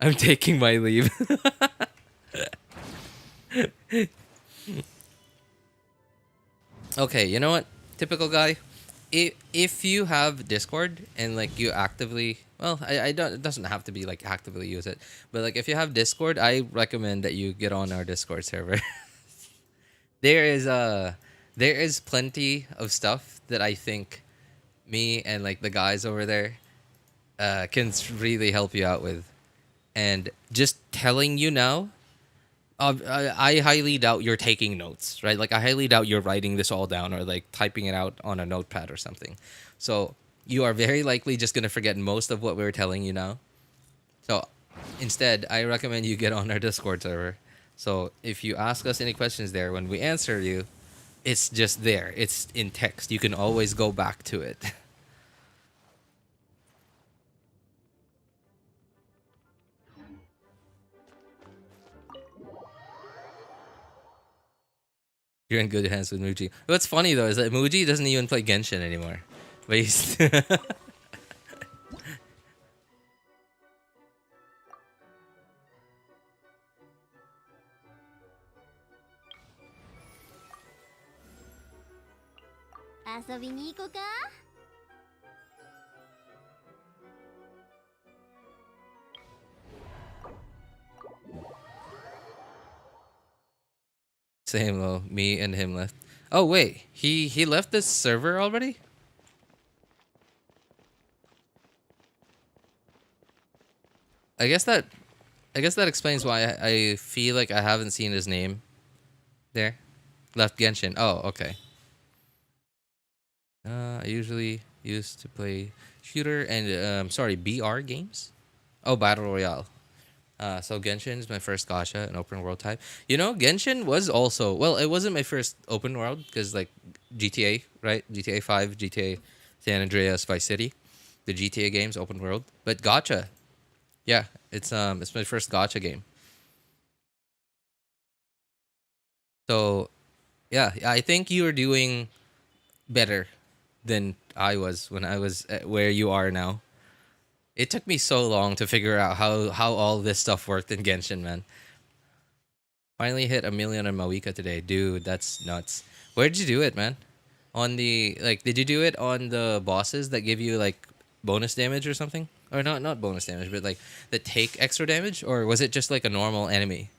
Speaker 2: I'm taking my leave. Okay, you know what? Typical guy. If you have Discord and like you actively, well, I don't. It doesn't have to be like actively use it, but like if you have Discord, I recommend that you get on our Discord server. there is plenty of stuff that I think me and like the guys over there can really help you out with. And just telling you now, I highly doubt you're taking notes, right? Like, I highly doubt you're writing this all down or, like, typing it out on a notepad or something. So, you are very likely just going to forget most of what we're telling you now. So, instead, I recommend you get on our Discord server. So, if you ask us any questions there, when we answer you, it's just there. It's in text. You can always go back to it. You're in good hands with Muji. What's funny though is that Muji doesn't even play Genshin anymore. But he's same though. Me and him left. Oh wait, he left this server already? I guess that explains why I feel like I haven't seen his name there. Left Genshin. Oh, okay. I usually used to play shooter and BR games. Oh, Battle Royale. So Genshin is my first gacha, an open world type. You know, Genshin was also, well, it wasn't my first open world because like GTA, right? GTA 5, GTA San Andreas, Vice City, the GTA games, open world. But gacha, yeah, it's my first gacha game. So yeah, I think you are doing better than I was when I was at where you are now. It took me so long to figure out how all this stuff worked in Genshin, man. Finally hit 1 million on Mavuika today, dude. That's nuts. Where did you do it, man? On the like, did you do it on the bosses that give you like bonus damage or something? Or not bonus damage, but like that take extra damage, or was it just like a normal enemy?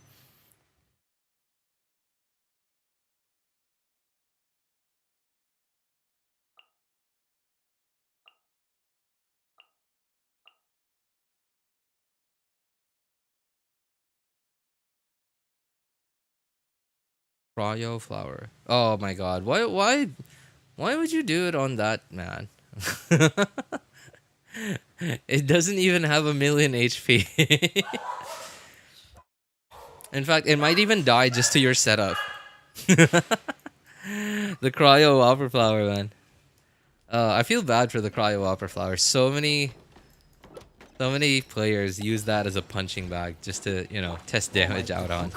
Speaker 2: Cryo flower. Oh my god. Why would you do it on that, man? It doesn't even have 1 million HP. In fact, it might even die just to your setup. The cryo whopper flower, man. I feel bad for the cryo whopper flower. So many players use that as a punching bag just to, you know, test damage out on.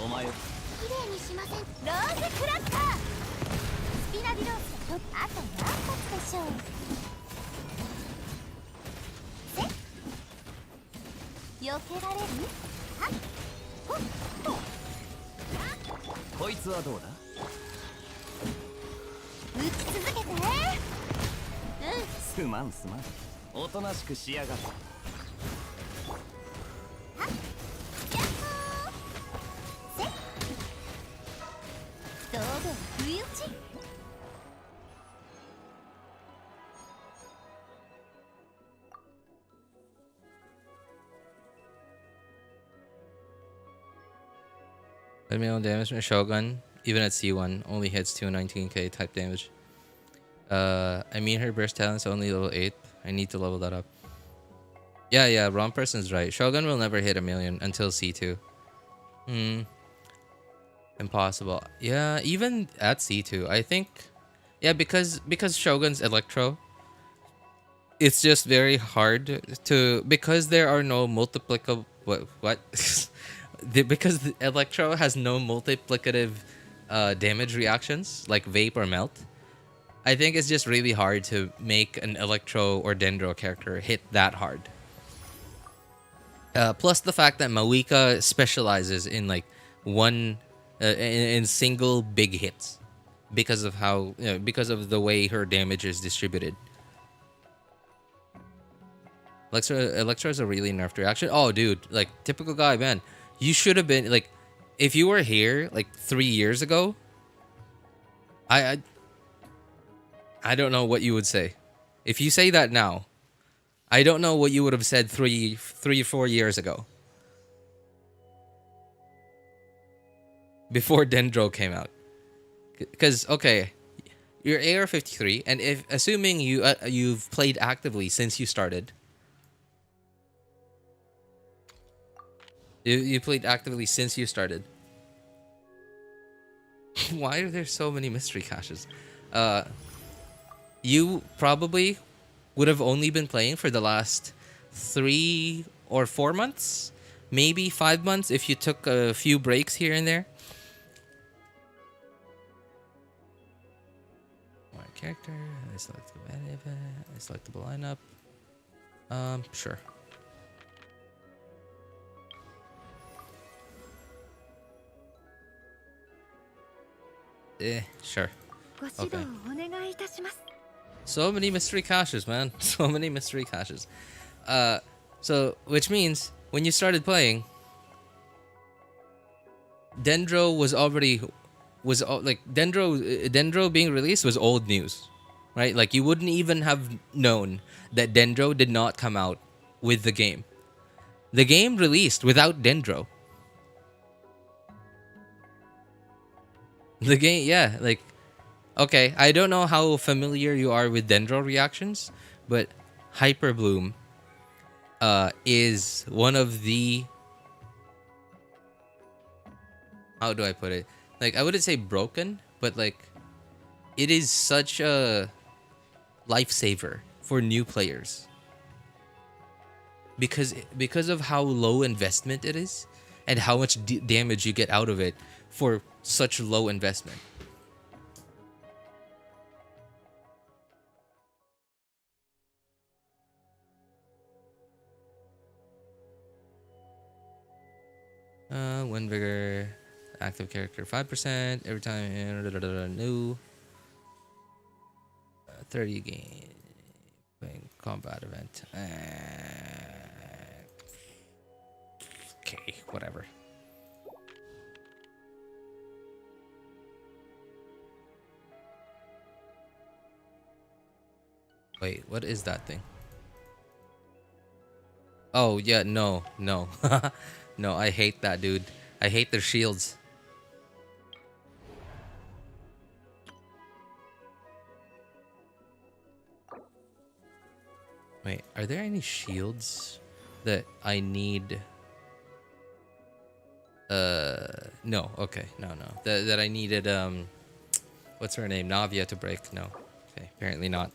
Speaker 3: 綺麗にしません。ローズクラッカー。スピナディロースとあと何発でしょう。せ。避けられる？はっ。ほっと。こいつはどうだ？撃ち続けて。うん。すまんすまん。おとなしくしやがる。はっ。
Speaker 2: Let me know damage. My Shogun, even at C1, only hits 219k type damage. I mean her burst talent's only level 8. I need to level that up. Yeah, wrong person's right. Shogun will never hit 1 million until C2. Impossible. Yeah, even at C2, I think. Yeah, because Shogun's Electro, it's just very hard to, because there are no multiplicable what because the Electro has no multiplicative damage reactions like Vape or Melt. I think it's just really hard to make an Electro or Dendro character hit that hard. Plus the fact that Mavuika specializes in like one in single big hits because of how, you know, because of the way her damage is distributed. Electro is a really nerfed reaction. Oh, dude, like typical guy, man. You should have been like, if you were here like 3 years ago, I don't know what you would say. If you say that now, I don't know what you would have said 3 or 4 years ago. Before Dendro came out. Because, okay, you're AR-53, and if assuming you've played actively since you started. You played actively since you started. Why are there so many mystery caches? You probably would have only been playing for the last 3 or 4 months, maybe 5 months if you took a few breaks here and there. My character, I select the event, I select the lineup. Sure. Sure. Okay. So many mystery caches, man. So many mystery caches. So which means when you started playing, Dendro Dendro being released was old news, right? Like you wouldn't even have known that Dendro did not come out with the game. The game released without Dendro. The game, yeah, like, okay, I don't know how familiar you are with Dendro reactions, but Hyper Bloom is one of the, how do I put it? Like, I wouldn't say broken, but like, it is such a lifesaver for new players because of how low investment it is and how much damage you get out of it for such low investment. Wind vigor, active character 5% every time new 30 game playing combat event. Okay, whatever. Wait, what is that thing? Oh yeah, no. No, I hate that, dude. I hate their shields. Wait, are there any shields that I need? No. Okay, no. That I needed. What's her name? Navia to break? No. Okay, apparently not.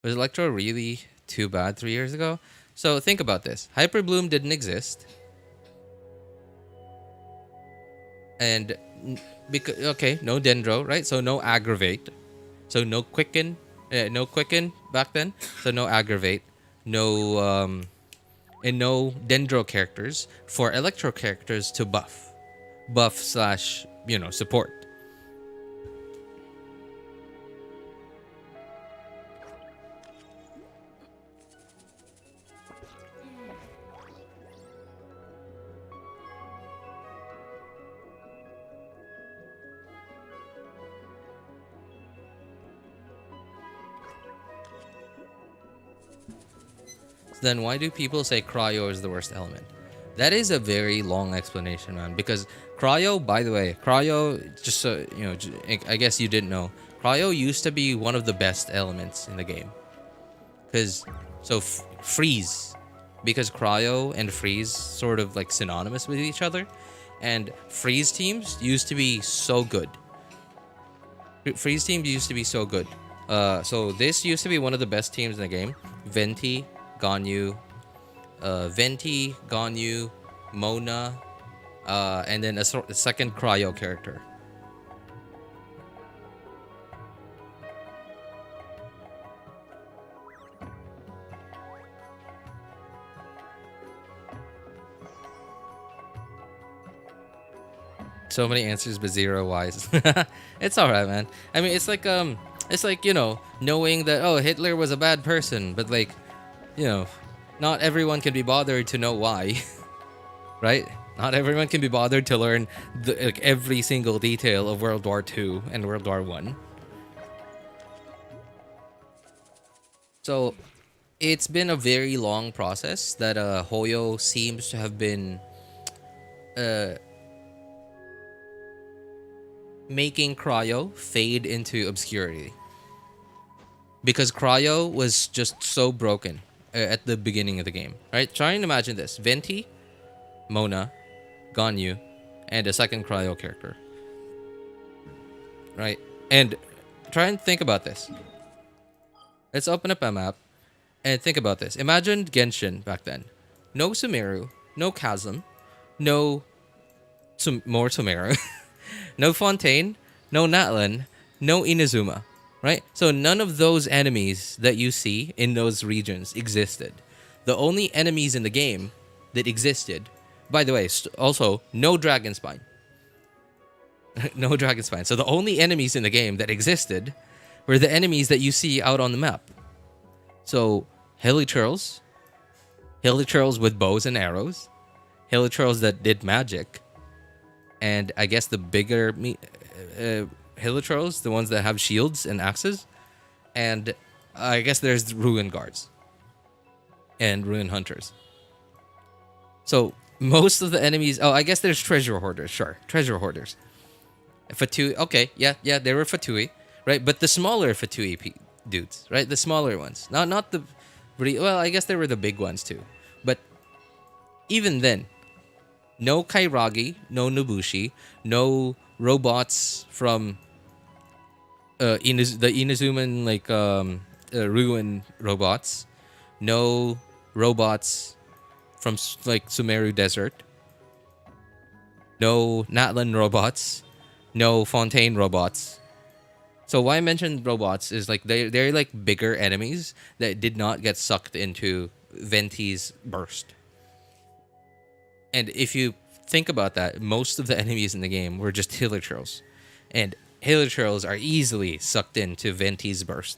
Speaker 2: Was Electro really too bad 3 years ago? So think about this. Hyper Bloom didn't exist. And because okay, no Dendro, right? So no Aggravate. So no Quicken, no Quicken back then. So no Aggravate, no and no Dendro characters for Electro characters to buff slash support. Then why do people say cryo is the worst element? That is a very long explanation, man. Because cryo, by the way, just so I guess you didn't know, cryo used to be one of the best elements in the game. Freeze, because cryo and freeze sort of like synonymous with each other, and freeze teams used to be so good. So this used to be one of the best teams in the game. Ganyu, Mona, and then a second cryo character. So many answers, but zero whys. It's alright, man. I mean, it's like knowing that Hitler was a bad person, but like, not everyone can be bothered to know why, right? Not everyone can be bothered to learn every single detail of World War II and World War I. So, it's been a very long process that Hoyo seems to have been making cryo fade into obscurity. Because cryo was just so broken at the beginning of the game, right? Try and imagine this. Venti, Mona, Ganyu, and a second cryo character. Right? And try and think about this. Let's open up a map and think about this. Imagine Genshin back then. No Sumeru, no Chasm, no more Sumeru, no Fontaine, no Natlan, no Inazuma. Right? So none of those enemies that you see in those regions existed. The only enemies in the game that existed, by the way, also no Dragon Spine. No Dragon Spine. So the only enemies in the game that existed were the enemies that you see out on the map. So Hilichurls with bows and arrows, Hilichurls that did magic, and I guess the bigger Hilichurls, the ones that have shields and axes, and I guess there's Ruin Guards and Ruin Hunters. So most of the enemies, I guess there's Treasure Hoarders, sure, Treasure Hoarders. Fatui, okay, yeah, they were Fatui, right? But the smaller Fatui dudes, right? The smaller ones, not the Well, I guess there were the big ones too. But even then, no Kairagi, no Nobushi, no robots from the Inazuman ruin robots, no robots from like Sumeru Desert, no Natlan robots, no Fontaine robots. So why I mentioned robots is like they're like bigger enemies that did not get sucked into Venti's burst. And if you think about that, most of the enemies in the game were just Hilichurls. And Hilichurls are easily sucked into Venti's burst.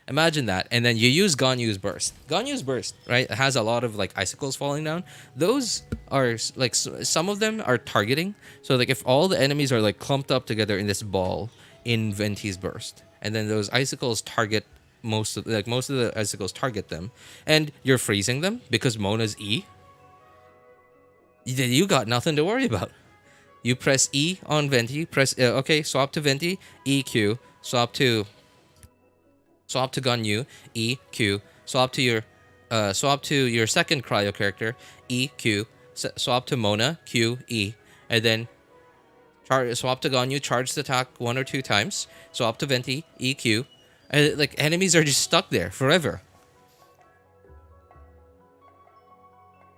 Speaker 2: Imagine that. And then you use Ganyu's burst. Ganyu's burst, right, has a lot of like icicles falling down. Those are like some of them are targeting. So like if all the enemies are like clumped up together in this ball in Venti's burst, and then those icicles target most of the icicles target them, and you're freezing them because Mona's E, you got nothing to worry about. You press E on Venti, swap to Venti, EQ, swap to Ganyu, EQ, swap to your second cryo character, EQ, swap to Mona, Q, E, and then swap to Ganyu, charge the attack 1 or 2 times, swap to Venti, EQ, and like enemies are just stuck there forever.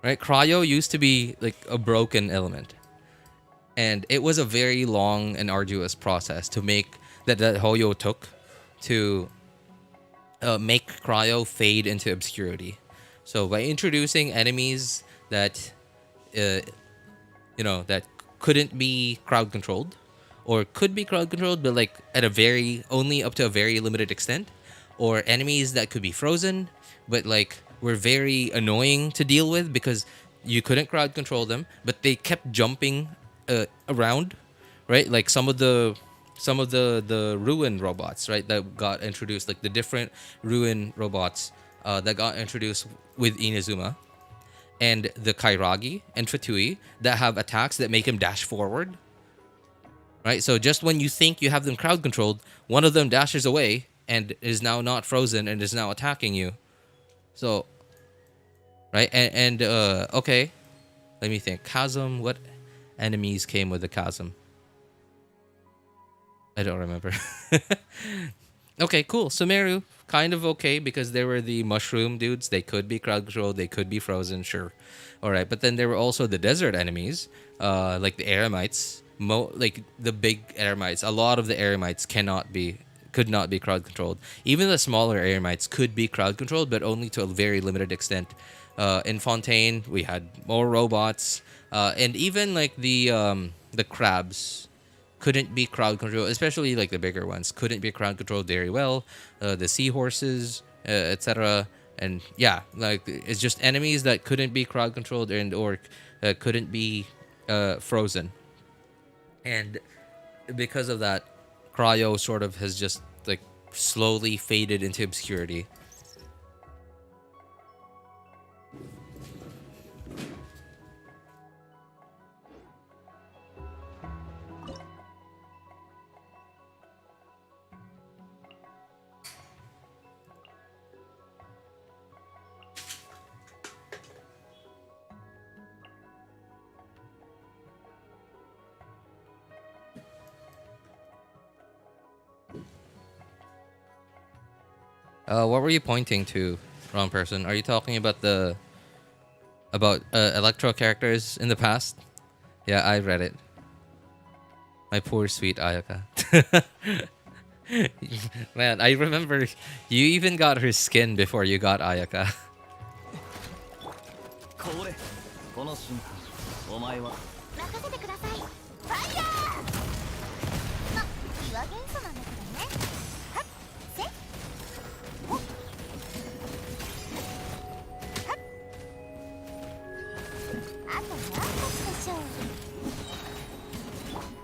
Speaker 2: Right? Cryo used to be like a broken element. And it was a very long and arduous process to make that Hoyo took to make Cryo fade into obscurity. So by introducing enemies that that couldn't be crowd controlled, or could be crowd controlled but like at only up to a very limited extent, or enemies that could be frozen but like were very annoying to deal with because you couldn't crowd control them, but they kept jumping around, right? Like some of the ruin robots, right, that got introduced, like the different ruin robots that got introduced with Inazuma, and the Kairagi and Fatui that have attacks that make him dash forward, right? So just when you think you have them crowd controlled, one of them dashes away and is now not frozen and is now attacking you. So, right, and okay, let me think. Chasm, what enemies came with the chasm? I don't remember. Okay, cool. Sumeru, kind of okay because there were the mushroom dudes. They could be crowd controlled. They could be frozen, sure. All right, but then there were also the desert enemies, like the Eremites, like the big Eremites. A lot of the Eremites could not be crowd controlled. Even the smaller Eremites could be crowd controlled, but only to a very limited extent. In Fontaine, we had more robots, and even like the crabs couldn't be crowd controlled, especially like the bigger ones couldn't be crowd controlled very well. The seahorses, etc. And yeah, like it's just enemies that couldn't be crowd controlled or couldn't be frozen. And because of that, Cryo sort of has just like slowly faded into obscurity. What were you pointing to, wrong person? Are you talking about Electro characters in the past? Yeah, I read it. My poor sweet Ayaka. Man, I remember you even got her skin before you got Ayaka.
Speaker 3: 任せてください。ファイヤー。あ、岩元素なんだけどね。はっ、せ。ほっ。はっ。あと何発でしょ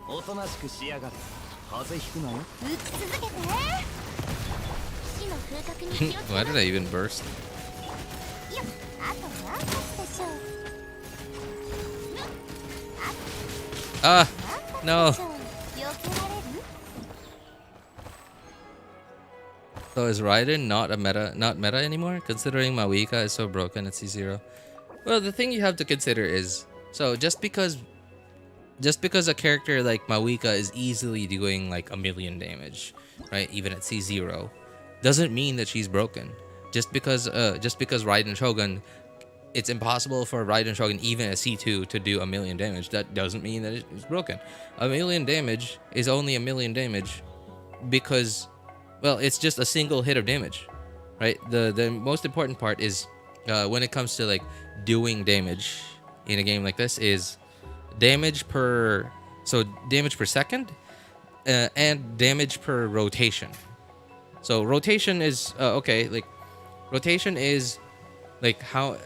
Speaker 3: う。おとなしくしやがれ。風邪ひくなよ。打ち続けて。死の風格に気をつけ。
Speaker 2: Why did I even burst?
Speaker 3: よっ、あと何発でしょう。
Speaker 2: Ah, no. So is Raiden not meta anymore? Considering Mavuika is so broken at C0. Well, the thing you have to consider is, so just because a character like Mavuika is easily doing like 1,000,000 damage, right? Even at C0, doesn't mean that she's broken. Just because Raiden Shogun, it's impossible for Raiden Shogun even at C2 to do 1,000,000 damage. That doesn't mean that it's broken. 1,000,000 damage is only 1,000,000 damage because, well, it's just a single hit of damage, right? The most important part is when it comes to like doing damage in a game like this is damage per second and damage per rotation. So rotation is rotation is like how,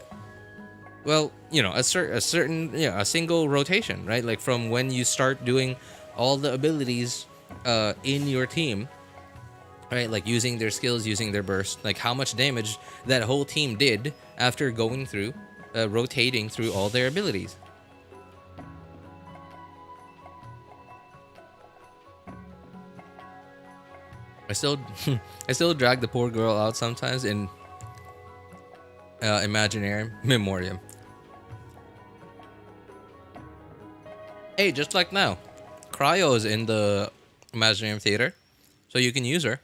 Speaker 2: well, you know, a single rotation, right? Like from when you start doing all the abilities in your team, right? Like using their skills, using their burst, like how much damage that whole team did after going through rotating through all their abilities. I still drag the poor girl out sometimes in Imaginarium Memoriam. Hey, just like now, Cryo's in the Imaginarium Theater, so you can use her.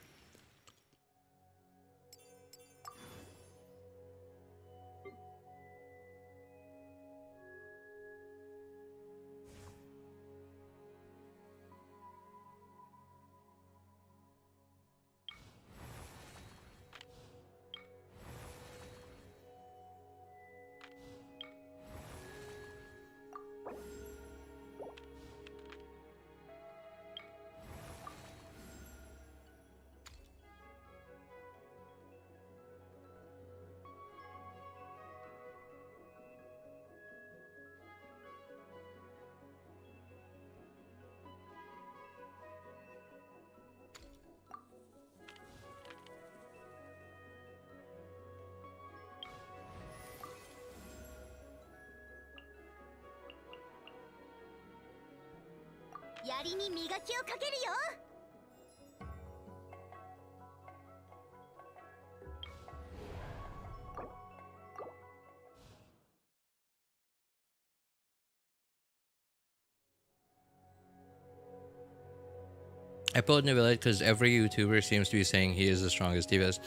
Speaker 2: I pulled Nivellette because every YouTuber seems to be saying he is the strongest DPS.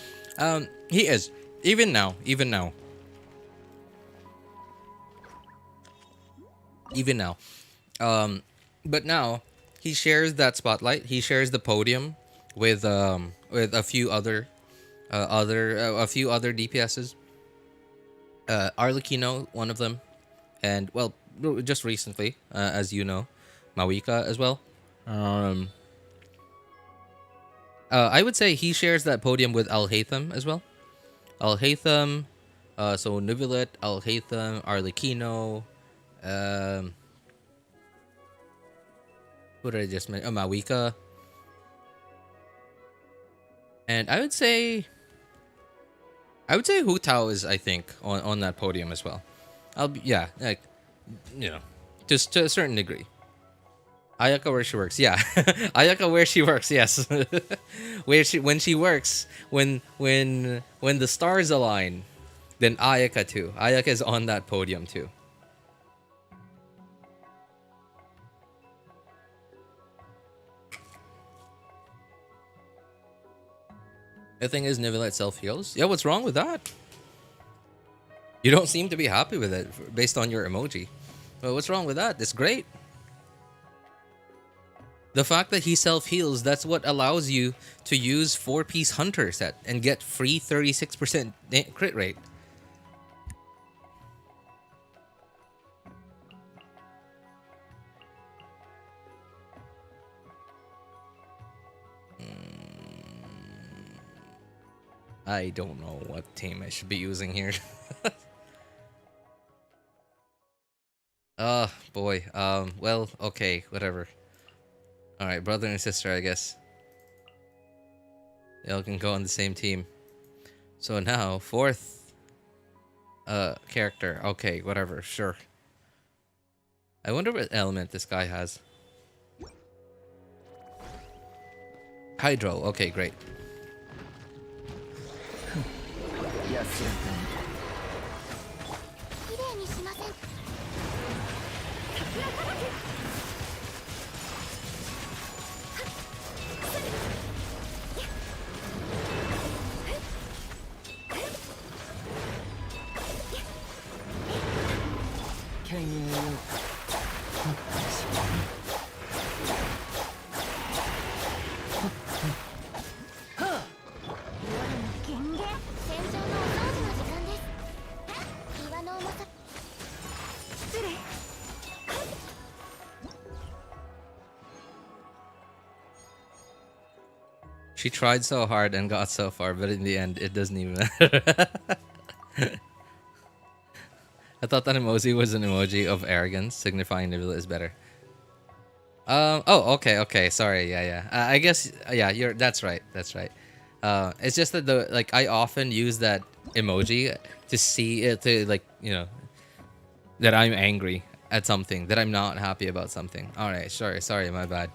Speaker 2: He is. Even now. But now he shares that spotlight. He shares the podium with a few other DPSs. Arlecchino, one of them, and well, just recently, as you know, Mavuika as well. I would say he shares that podium with Al-Haytham as well. Al-Haytham, so Nivellette, Al-Haytham, Arlecchino, who did I just mention? Mavuika. And I would say Hu Tao is, I think, on that podium as well. Like, you know, just to a certain degree. Ayaka where she works, yeah. Ayaka where she works, yes. when she works, when the stars align, then Ayaka too. Ayaka is on that podium too. The thing is, Nivellette self-heals. Yeah, what's wrong with that? You don't seem to be happy with it based on your emoji. Well, what's wrong with that? It's great. The fact that he self-heals, that's what allows you to use 4-piece Hunter set and get free 36% crit rate. I don't know what team I should be using here. Oh, boy. Well, okay, whatever. Alright, brother and sister, I guess. Y'all can go on the same team. So now, fourth character. Okay, whatever, sure. I wonder what element this guy has. Hydro, okay, great.
Speaker 3: 綺麗にしません。
Speaker 2: She tried so hard and got so far, but in the end, it doesn't even matter. I thought that emoji was an emoji of arrogance, signifying Nibula is better. Oh, okay. Sorry, yeah. I guess, yeah, that's right. It's just that I often use that emoji to see it, to that I'm angry at something, that I'm not happy about something. All right, sorry, my bad.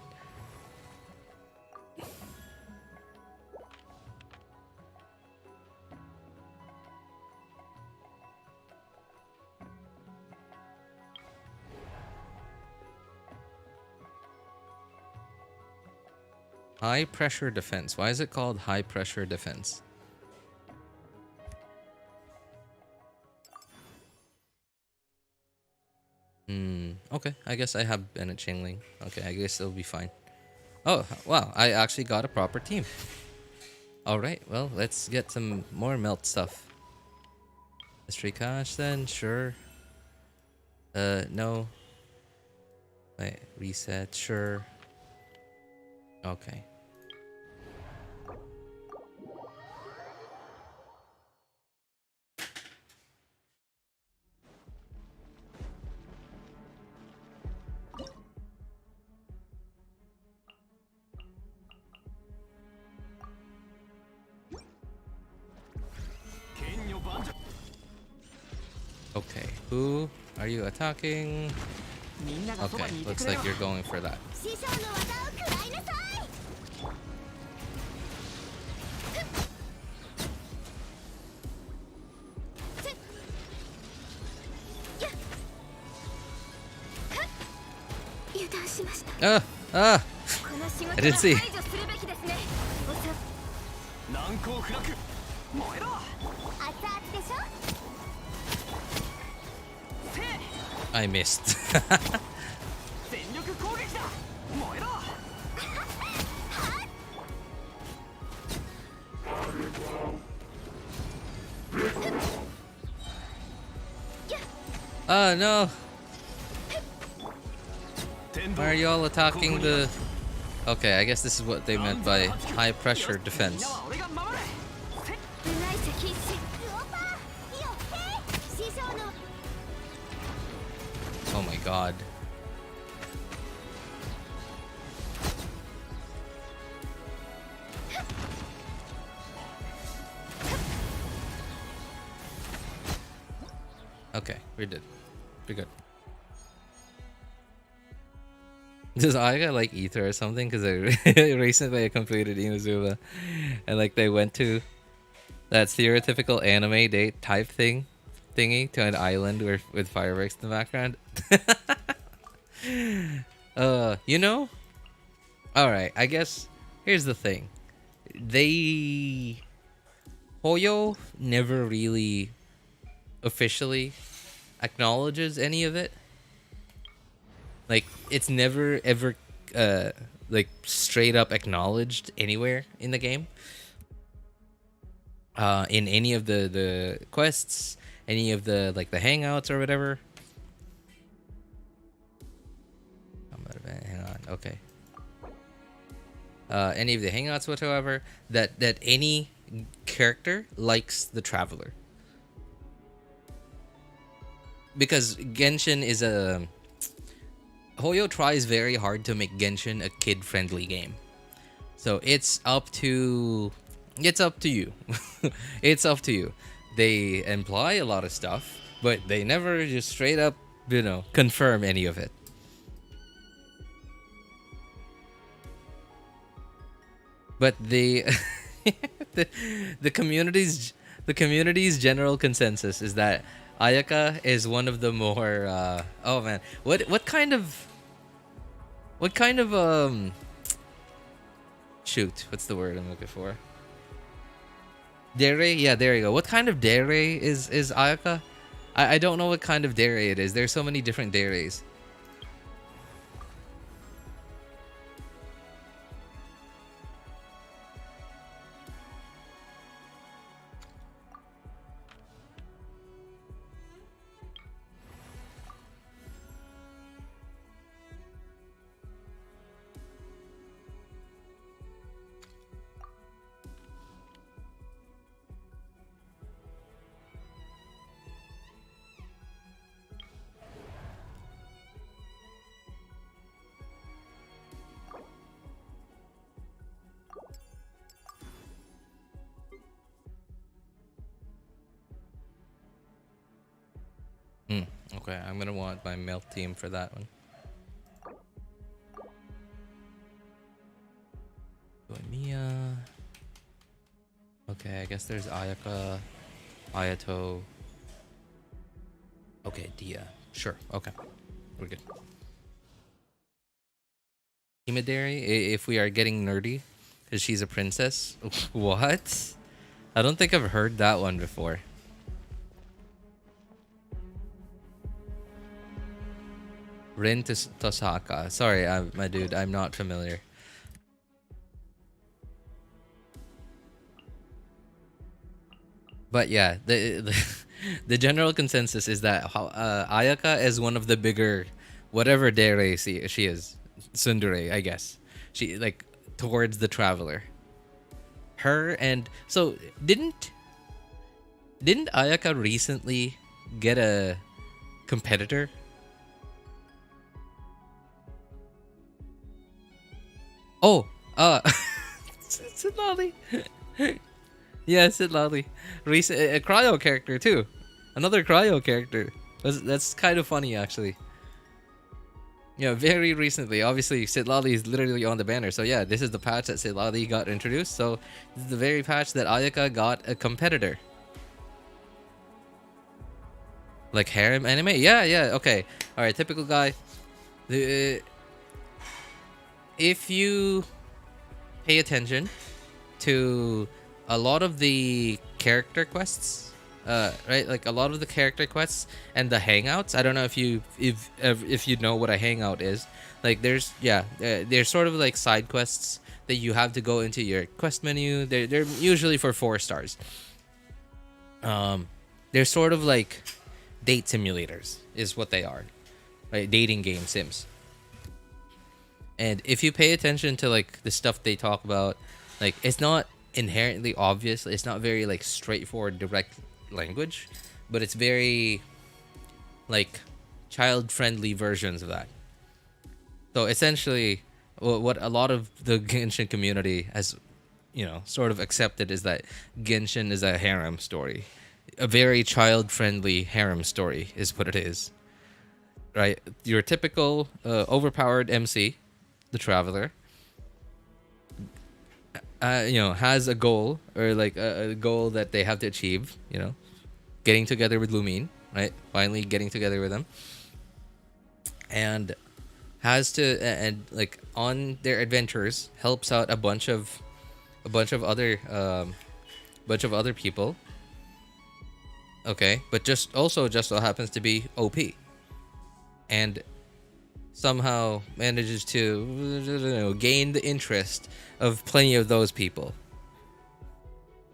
Speaker 2: High pressure defense. Why is it called high pressure defense? Okay. I guess I have Bennett Chingling. Okay, I guess it'll be fine. Oh, wow. I actually got a proper team. Alright, well, let's get some more melt stuff. Mystery cache then, sure. No. Wait, reset, sure. Okay. Okay, who are you attacking? Okay, looks like you're going for that. I didn't see. I missed. Oh no. Why are y'all attacking the... Okay, I guess this is what they meant by high pressure defense. Oh my god. Okay, we're good. We're good. Does Aiga like Ether or something? Because recently I completed Inazuma, and like they went to that stereotypical anime date type thingy to an island with fireworks in the background. You know? Alright, I guess here's the thing. Hoyo never really officially acknowledges any of it. Like, it's never ever like straight up acknowledged anywhere in the game. In any of the quests, any of the the hangouts or whatever. Hang on, okay. Any of the hangouts whatsoever that any character likes the Traveler. Because Genshin is a... Hoyo tries very hard to make Genshin a kid-friendly game. So it's up to you. It's up to you. They imply a lot of stuff, but they never just straight up, confirm any of it. But the community's the community's general consensus is that Ayaka is one of the more oh man, what kind of shoot, what's the word I'm looking for? Dere? Yeah, there you go. What kind of dere is Ayaka? I don't know what kind of dere it is. There's so many different deres. Okay, I'm gonna want my melt team for that one. Mia. Okay, I guess there's Ayaka, Ayato. Okay, Dia. Sure. Okay, we're good. Imidari, if we are getting nerdy, because she's a princess. What? I don't think I've heard that one before. Rin Tosaka. Sorry, my dude, I'm not familiar. But yeah, the general consensus is that Ayaka is one of the bigger, whatever dere she is, tsundere, I guess. She like towards the traveler. Her and so didn't Ayaka recently get a competitor? Oh, Citlali. Yeah, Citlali. Recent a cryo character too. Another cryo character. That's kind of funny actually. Yeah, very recently. Obviously, Citlali is literally on the banner. So yeah, this is the patch that Citlali got introduced. So this is the very patch that Ayaka got a competitor. Like harem anime? Yeah, yeah. Okay. All right. Typical guy. If you pay attention to a lot of the character quests, right? Like a lot of the character quests and the hangouts. I don't know if you know what a hangout is. Like there's sort of like side quests that you have to go into your quest menu. They're usually for 4 stars. They're sort of like date simulators is what they are, right? Dating game sims. And if you pay attention to like the stuff they talk about, like it's not inherently obvious. It's not very like straightforward, direct language, but it's very like child-friendly versions of that. So essentially, what a lot of the Genshin community has, sort of accepted is that Genshin is a harem story, a very child-friendly harem story is what it is. Right? Your typical overpowered MC. The traveler, has a goal or like a goal that they have to achieve. Getting together with Lumine, right? Finally getting together with them, and has to and like on their adventures helps out a bunch of other people. Okay, but just so happens to be OP, and somehow manages to gain the interest of plenty of those people.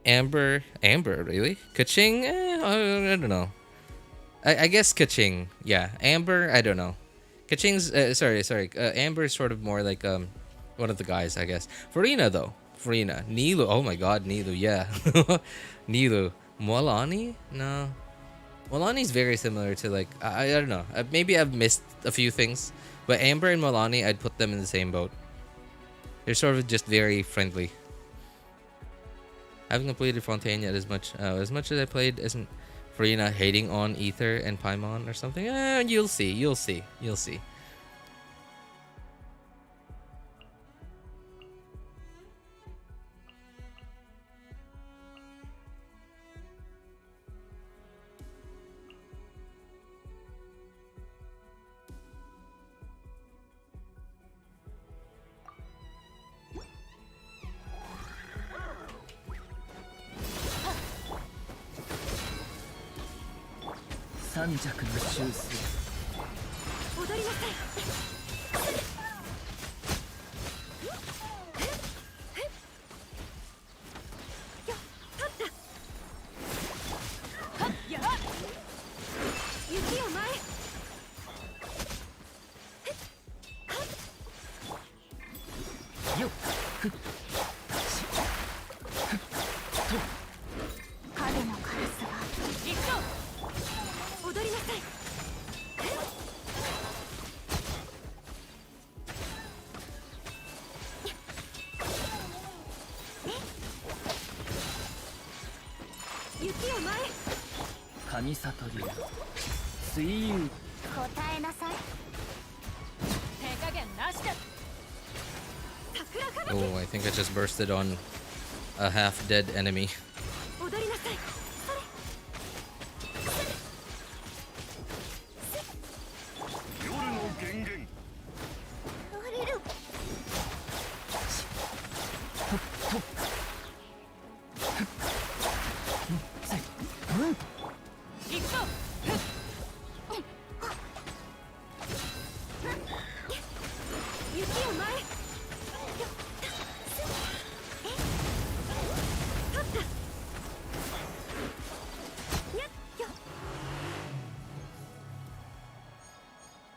Speaker 2: Amber, really? Keqing? I don't know. I guess Keqing, yeah. Amber, I don't know. Keqing's, Amber's sort of more like one of the guys, I guess. Farina, though. Nilou, oh my god, Nilou, yeah. Nilou. Molani? No. Molani's very similar to like, I don't know. Maybe I've missed a few things. But Amber and Molani, I'd put them in the same boat. They're sort of just very friendly. I haven't completed Fontaine yet as much as I played. Isn't Farina hating on Ether and Paimon or something? You'll see. Oh, I think I just bursted on a half-dead enemy.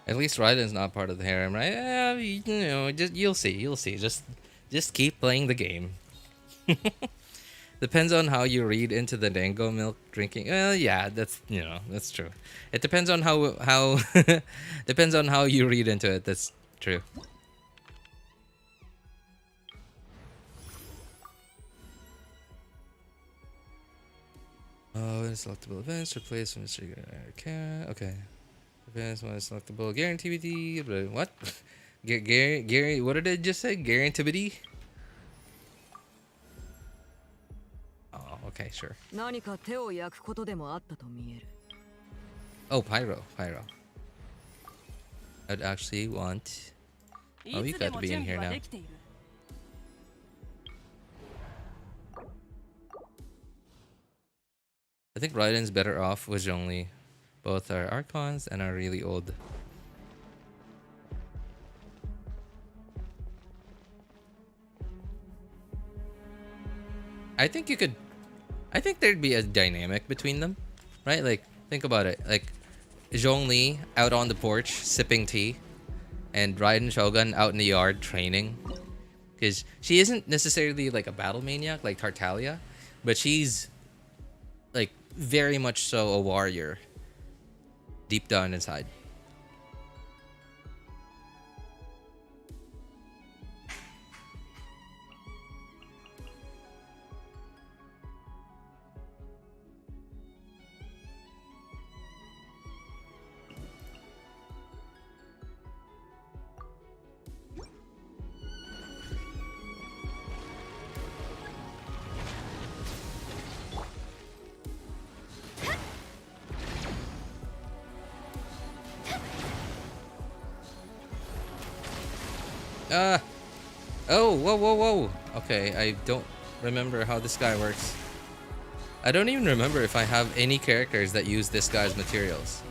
Speaker 2: At least Raiden's not part of the harem, right? You know, you'll see. Just keep playing the game. Depends on how you read into the dango milk drinking. Yeah, that's that's true. It depends on how depends on how you read into it. That's true. Oh, selectable events replace Mr. Okay. Events when selectable guarantee. What? Gary, what did I just say? Guarantee? Oh, okay, sure. Oh, Pyro. I'd actually want Mavuika to be in here now. I think Raiden's better off with Zhongli. Both are Archons and are really old. I think there'd be a dynamic between them, right? Like, think about it. Like, Zhongli out on the porch sipping tea, and Raiden Shogun out in the yard training. Because she isn't necessarily like a battle maniac like Tartaglia, but she's like very much so a warrior deep down inside. Oh, whoa. Okay, I don't remember how this guy works. I don't even remember if I have any characters that use this guy's materials.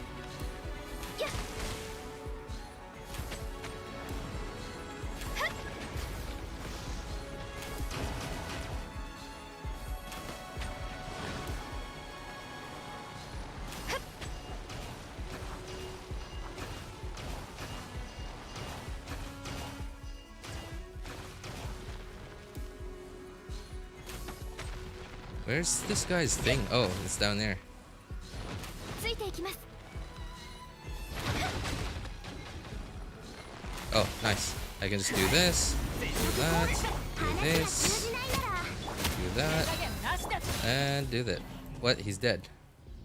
Speaker 2: Where's this guy's thing? Oh, it's down there. Oh, nice. I can just do this, do that, do this, do that, and do that. What? He's dead.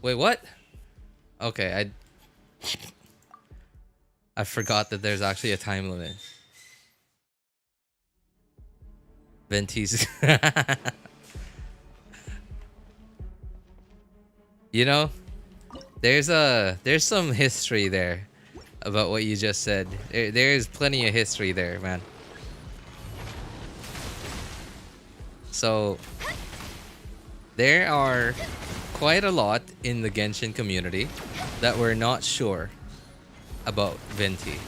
Speaker 2: Wait, what? Okay, I forgot that there's actually a time limit. Venti's. You know, there's some history there about what you just said. There's plenty of history there, man. So there are quite a lot in the Genshin community that we're not sure about Venti.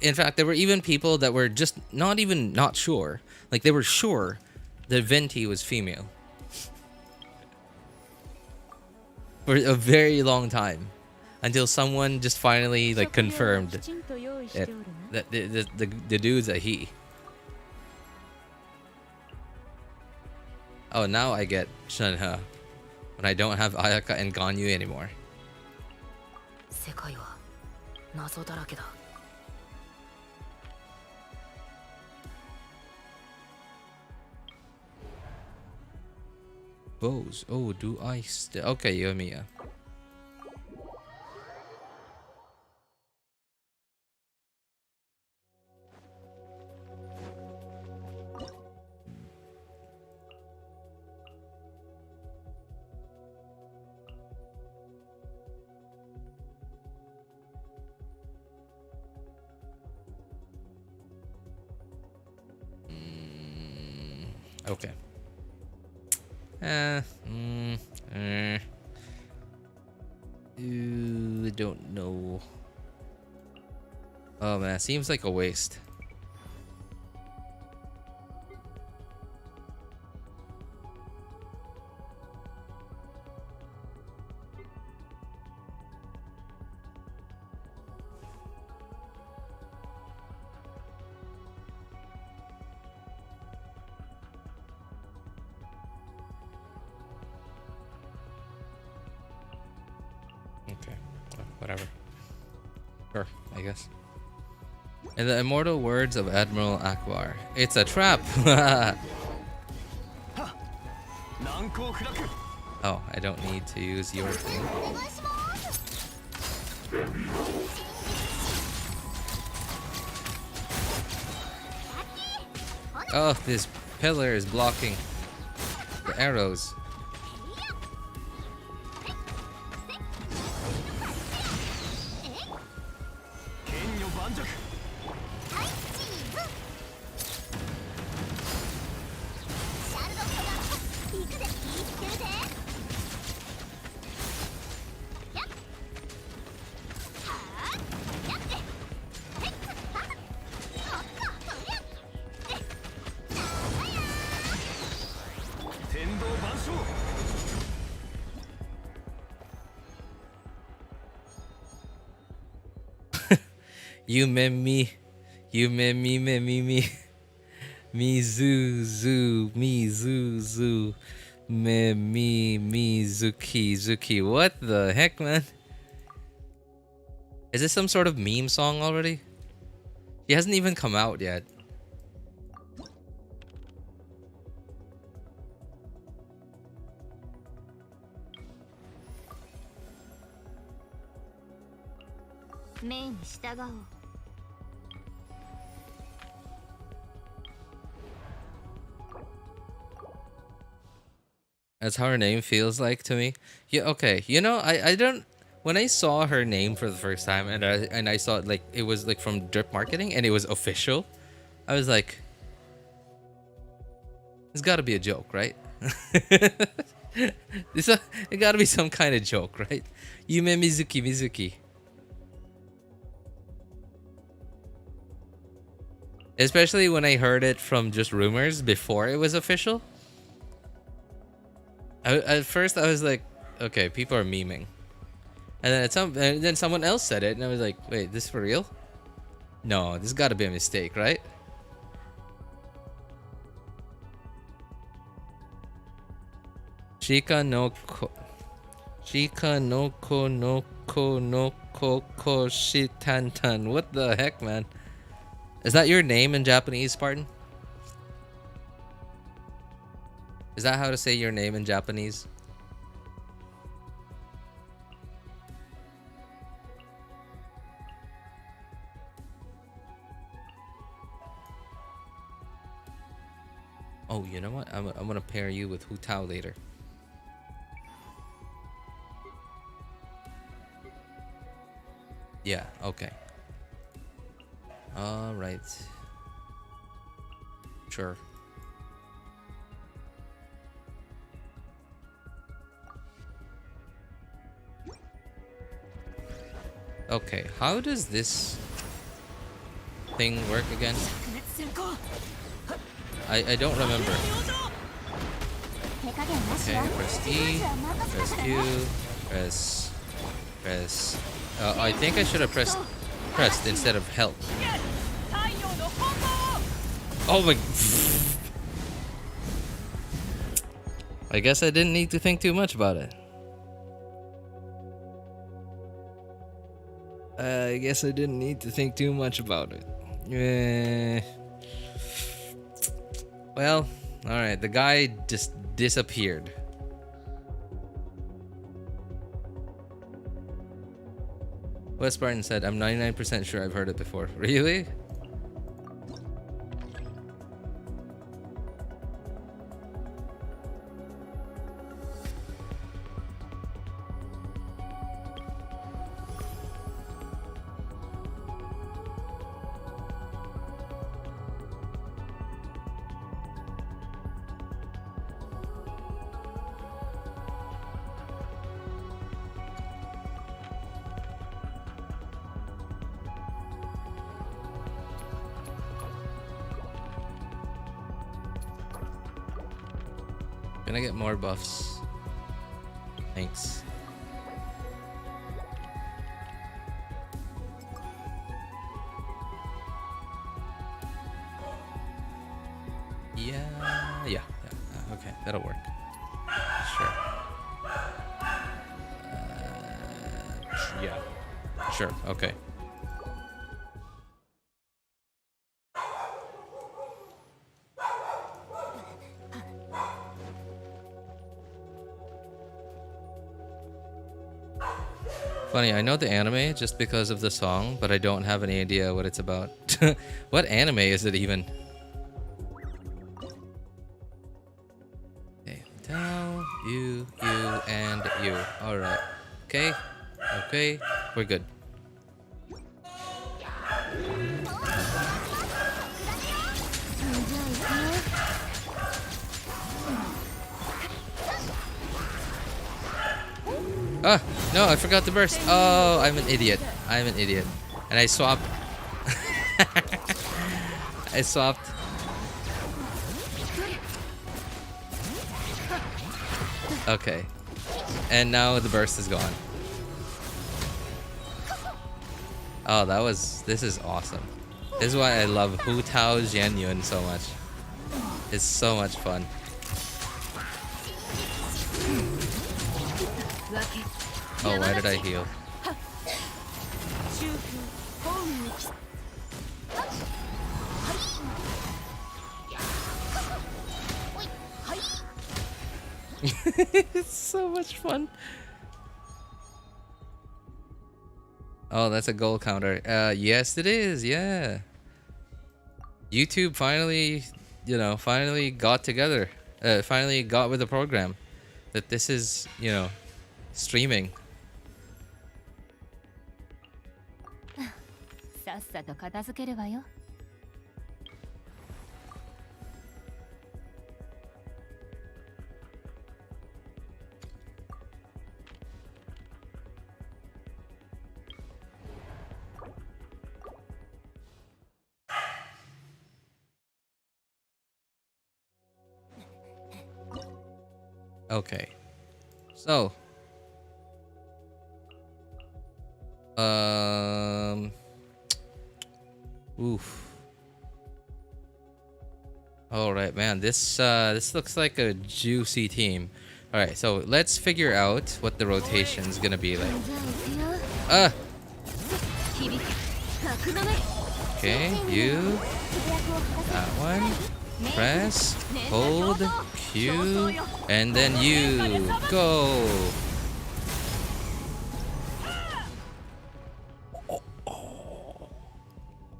Speaker 2: In fact, there were even people that were just not sure. Like, they were sure that Venti was female for a very long time, until someone just finally like confirmed that the dude's a he. Oh, now I get Shenhe when I don't have Ayaka and Ganyu anymore.
Speaker 4: 世界は謎だらけだ。
Speaker 2: Bows. Oh, do I still? Okay, Yomiya. Okay. I don't know. Oh man, seems like a waste. Okay, whatever. Sure, I guess. In the immortal words of Admiral Akbar, it's a trap! Oh, I don't need to use your thing. Oh, this pillar is blocking the arrows. Yumemizuki, Zuki. What the heck, man? Is this some sort of meme song already? He hasn't even come out yet. That's how her name feels like to me. Yeah, okay. You know, I don't. When I saw her name for the first time, and I saw it, like, it was like from Drip Marketing and it was official, I was like, it's got to be a joke, right? It got to be some kind of joke, right? Mizuki. Especially when I heard it from just rumors before it was official. At first I was like, okay, people are memeing. And then someone else said it and I was like, wait, this is for real? No, this got to be a mistake, right? Shika no ko shitantan. What the heck, man? Is that your name in Japanese, Spartan? Is that how to say your name in Japanese? Oh, you know what? I'm gonna pair you with Hu Tao later. Yeah, okay. Alright. Sure. Okay, how does this thing work again? I don't remember. Okay, press E, press Q, press. I think I should have pressed instead of help. Oh my. I guess I didn't need to think too much about it. I guess I didn't need to think too much about it. Well, alright, the guy just disappeared. Wes Spartan said, I'm 99% sure I've heard it before. Really? Can I get more buffs? Thanks. Yeah. Okay, that'll work. Sure. Yeah. Sure. Okay. Funny, I know the anime just because of the song, but I don't have any idea what it's about. What anime is it even? Okay, Tao, you, and you. Alright. Okay. Okay. We're good. Ah, no, I forgot to burst. Oh, I'm an idiot. I'm an idiot. And I swapped. I swapped. Okay. And now the burst is gone. Oh, this is awesome. This is why I love Hu Tao Jianyun so much. It's so much fun. Oh, why did I heal? It's so much fun. Oh, that's a goal counter. Yes, it is. Yeah. YouTube finally, finally got together. Finally got with the program that this is, streaming. Okay. So, oof. All right, man. This looks like a juicy team. All right, so let's figure out what the rotation is gonna be like. Okay, you. That one. Press, hold, Q, and then you go.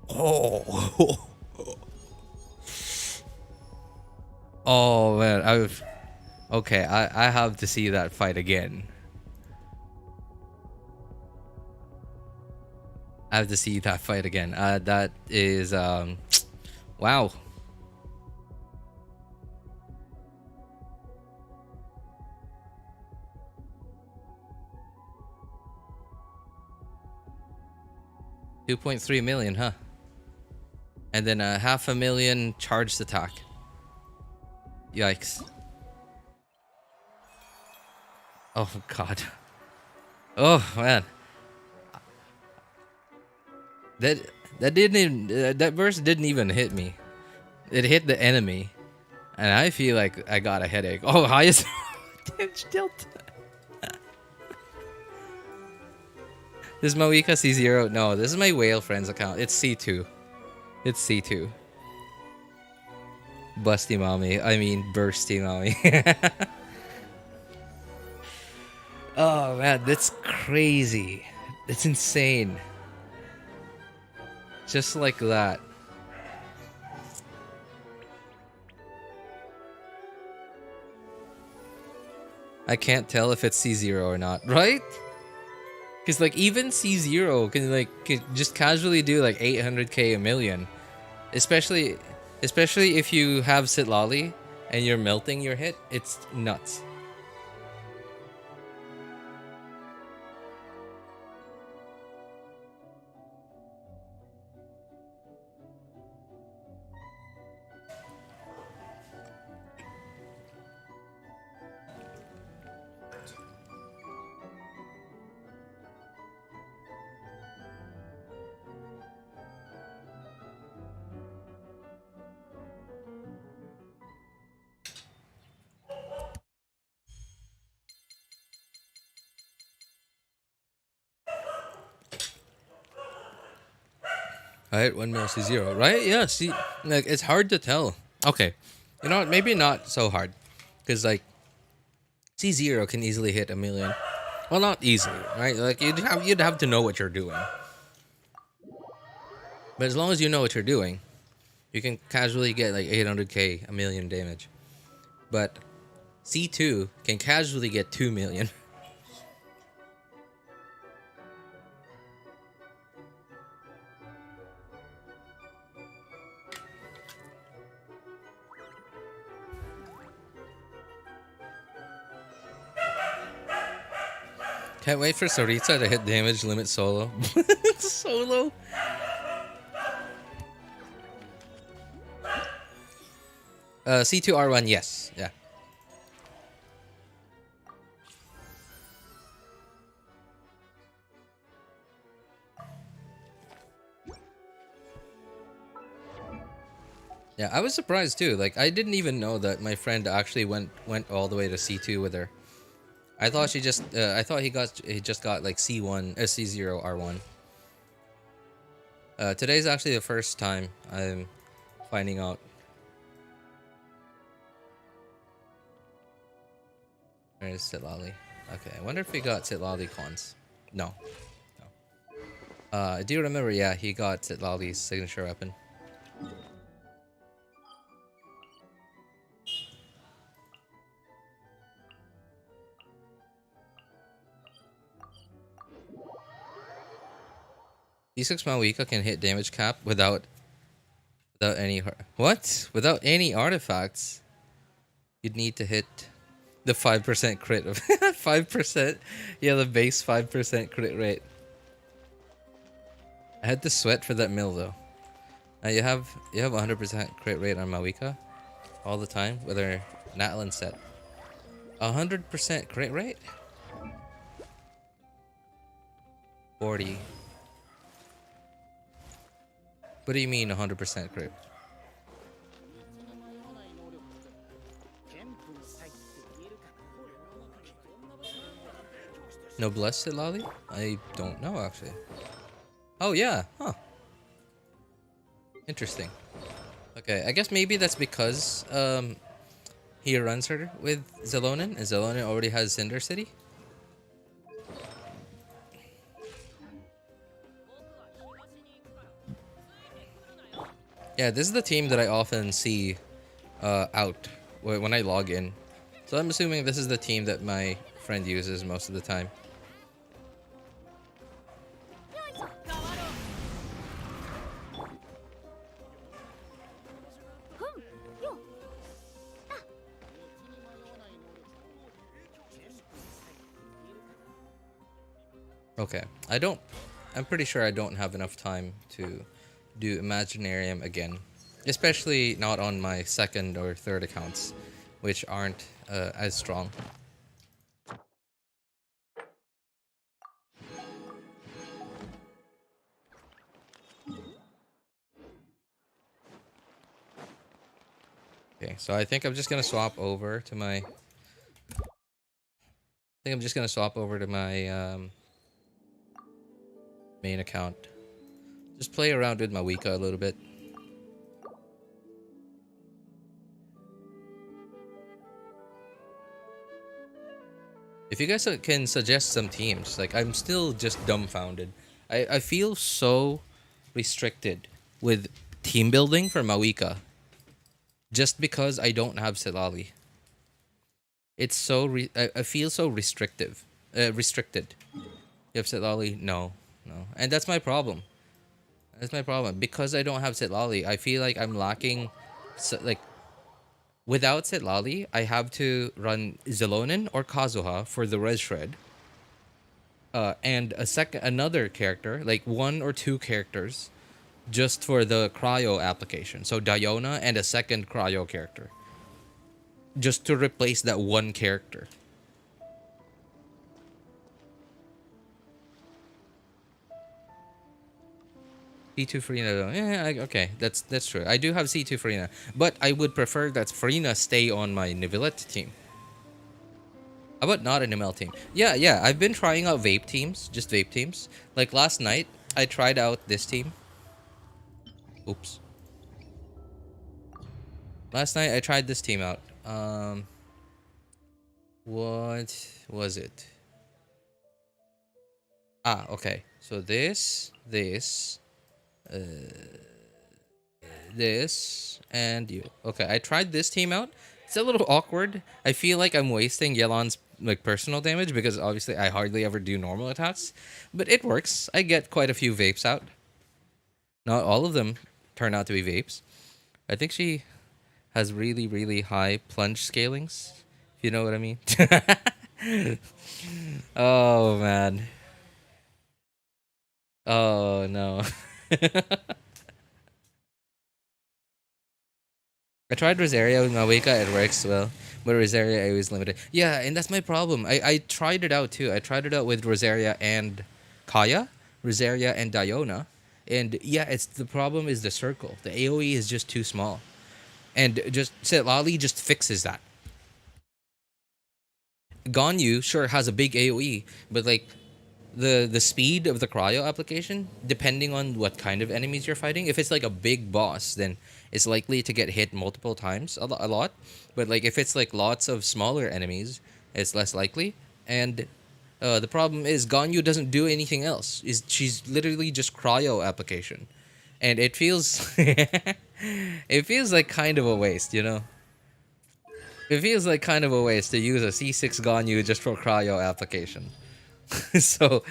Speaker 2: Oh, Okay, I have to see that fight again. I have to see that fight again. That is wow. $2.3 million, huh? And then a $500,000 charged attack. Yikes. Oh god. Oh man. That didn't even that burst didn't even hit me. It hit the enemy, and I feel like I got a headache. Oh, highest damage dealt. This is Mavuika C0. No, this is my whale friends account. It's C2. It's C2. Busty mommy. I mean bursty mommy. Oh man, that's crazy. It's insane. Just like that. I can't tell if it's C0 or not, right? Because like even C0 can just casually do like 800k a million. Especially if you have Citlali and you're melting your hit, it's nuts. Right, 1 mil C0, right? Yeah, see, like it's hard to tell. Okay, you know what? Maybe not so hard, because like C0 can easily hit a million. Well, not easily, right? Like you'd have to know what you're doing. But as long as you know what you're doing, you can casually get like 800k a million damage. But C2 can casually get 2 million. Can't wait for Saritsa to hit damage limit solo. Solo? C2 R1, yes. Yeah. Yeah, I was surprised too. Like I didn't even know that my friend actually went all the way to C2 with her. I thought she just I thought he just got like C1 C0 R1. Today's actually the first time I'm finding out. Where's Citlali? Okay, I wonder if he got Citlali cons. No. I do remember, yeah, he got Citlali's signature weapon. D6 Mavuika can hit damage cap without any without any artifacts. You'd need to hit the 5% crit of 5%. Yeah, the base 5% crit rate. I had to sweat for that mill though. You have 100% crit rate on Mavuika all the time with her Natlan set. 100% crit rate? 40. What do you mean 100% crit? No blessed Citlali? I don't know actually. Oh yeah, huh. Interesting. Okay, I guess maybe that's because he runs her with Zelonin, and Zelonin already has Cinder City. Yeah, this is the team that I often see out when I log in. So I'm assuming this is the team that my friend uses most of the time. Okay, I'm pretty sure I don't have enough time to do Imaginarium again. Especially not on my second or third accounts, which aren't as strong. Okay, so I think I'm just gonna swap over to my... main account. Just play around with Mavuika a little bit. If you guys can suggest some teams, like I'm still just dumbfounded. I feel so restricted with team building for Mavuika. Just because I don't have Citlali. It's so I feel so restricted. You have Citlali? No. And that's my problem. Because I don't have Citlali, I feel like I'm lacking... without Citlali, I have to run Zelonin or Kazuha for the res shred. And another character, like 1 or 2 characters, just for the cryo application. So Diona and a second cryo character. Just to replace that one character. C2 Farina, yeah, okay, that's true. I do have C2 Farina, but I would prefer that Farina stay on my Nivellette team. How about not an ML team? Yeah, I've been trying out vape teams, just vape teams. Like last night, I tried out this team. Oops. Last night, I tried this team out. What was it? Ah, okay. So this, and you. Okay, I tried this team out. It's a little awkward. I feel like I'm wasting Yelan's like personal damage because obviously I hardly ever do normal attacks, but it works. I get quite a few vapes out. Not all of them turn out to be vapes. I think she has really, really high plunge scalings, if you know what I mean. Oh man. Oh no. I tried Rosaria with Mavuika, it works well. But Rosaria I was limited. Yeah, and that's my problem. I tried it out too. I tried it out with Rosaria and Kaya, Rosaria and Diona. And yeah, the problem is the circle. The AoE is just too small. And just Citlali just fixes that. Ganyu sure has a big AoE, but like the speed of the cryo application, depending on what kind of enemies you're fighting. If it's like a big boss, then it's likely to get hit multiple times, a lot. But like if it's like lots of smaller enemies, it's less likely. And the problem is Ganyu doesn't do anything else. She's literally just cryo application, and it feels it feels like kind of a waste, you know. It feels like kind of a waste to use a C6 Ganyu just for cryo application. So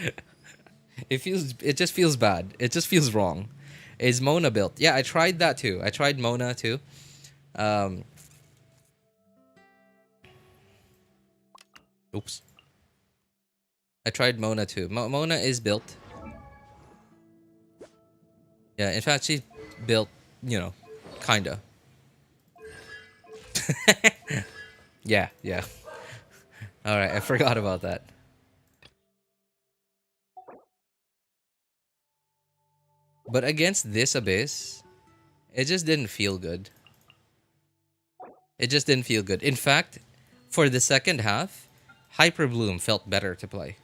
Speaker 2: it just feels bad. It just feels wrong. Is Mona built? Yeah, I tried that too. I tried Mona too. Oops. I tried Mona too. Mona is built. Yeah, in fact, she's built, you know, kinda. Yeah. Alright, I forgot about that. But against this Abyss, it just didn't feel good. It just didn't feel good. In fact, for the second half, Hyper Bloom felt better to play.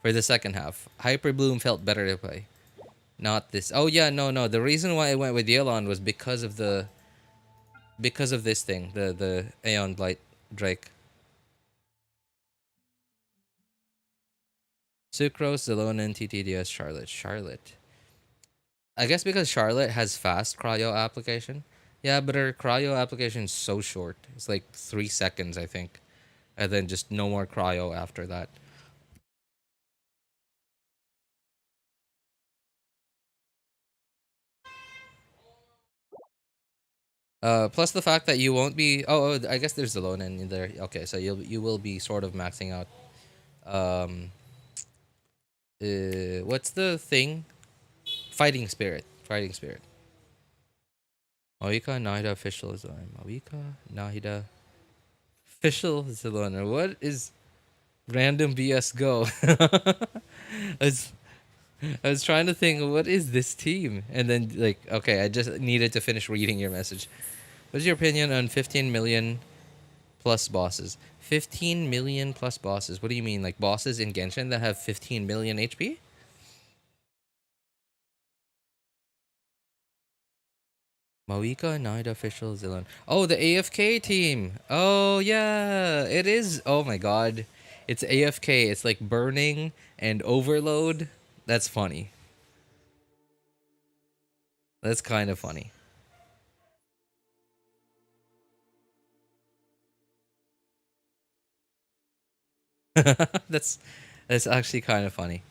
Speaker 2: For the second half, Hyper Bloom felt better to play. Not this. Oh yeah, no. The reason why I went with Yelan was because of this thing, the Aeon Blight Drake. Sucrose, Zelonin, TTDS, Charlotte. I guess because Charlotte has fast cryo application. Yeah, but her cryo application is so short. It's like 3 seconds, I think. and then just no more cryo after that. Plus the fact that you won't be. I guess there's the lone in there. Okay, so you will be sort of maxing out. What's the thing? Fighting spirit. Fighting spirit. Mavuika Nahida official is on. Mavuika Nahida official is on. What is random BS go? I was trying to think, what is this team? And then, like, okay, I just needed to finish reading your message. What's your opinion on 15 million plus bosses? 15 million plus bosses? What do you mean? Like, bosses in Genshin that have 15 million HP? Mavuika, Nahida official, Zilan. Oh, the AFK team. Oh, yeah. It is. Oh, my God. It's AFK. It's like burning and overload. That's funny. That's kind of funny. That's actually kind of funny.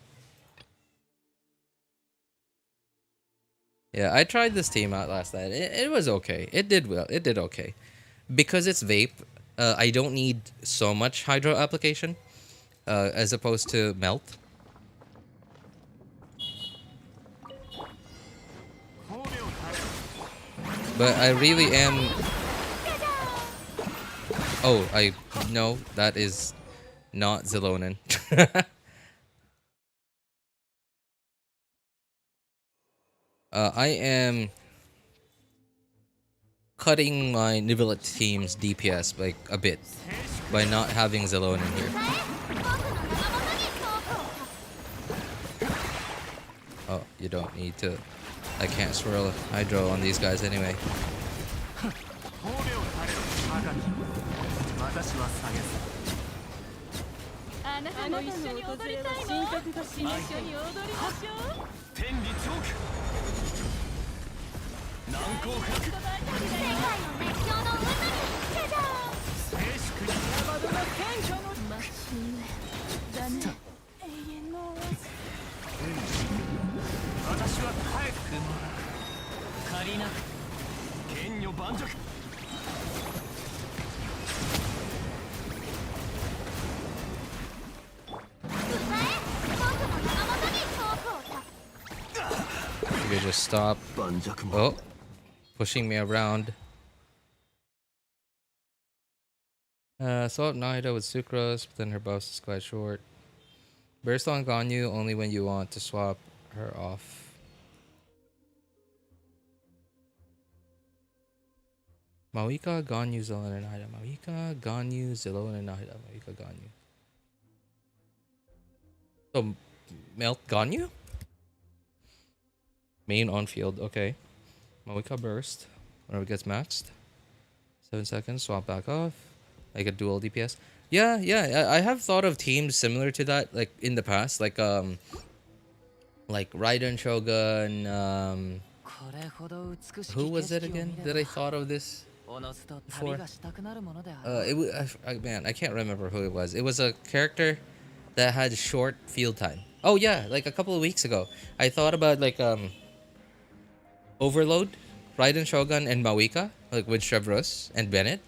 Speaker 2: Yeah, I tried this team out last night. It was okay. It did well. It did okay. Because it's vape, I don't need so much hydro application as opposed to melt. But I really am... Oh, no, that is not Zilonen. I am cutting my Nivelet team's DPS like a bit by not having Zilonen here. Oh, you don't need to. I can't swirl Hydro on these guys anyway. You just stop. Oh, pushing me around. Swap Nahida with Sucrose, but then her buff is quite short. Burst on Ganyu only when you want to swap her off. Mavuika, Ganyu, Zilonen, and Nahida. Mavuika, Ganyu, Zilonen, and Nahida. Mavuika, Ganyu. So, melt Ganyu? Main on field, okay. Mavuika burst. Whenever it gets maxed. 7 seconds, swap back off. Like a dual DPS. Yeah, I have thought of teams similar to that, like in the past, like Raiden Shogun. Who was it again? Did I thought of this before? Man, I can't remember who it was. It was a character that had short field time. Oh yeah, like a couple of weeks ago, I thought about like Overload, Raiden Shogun, and Mavuika, like with Chevreuse and Bennett.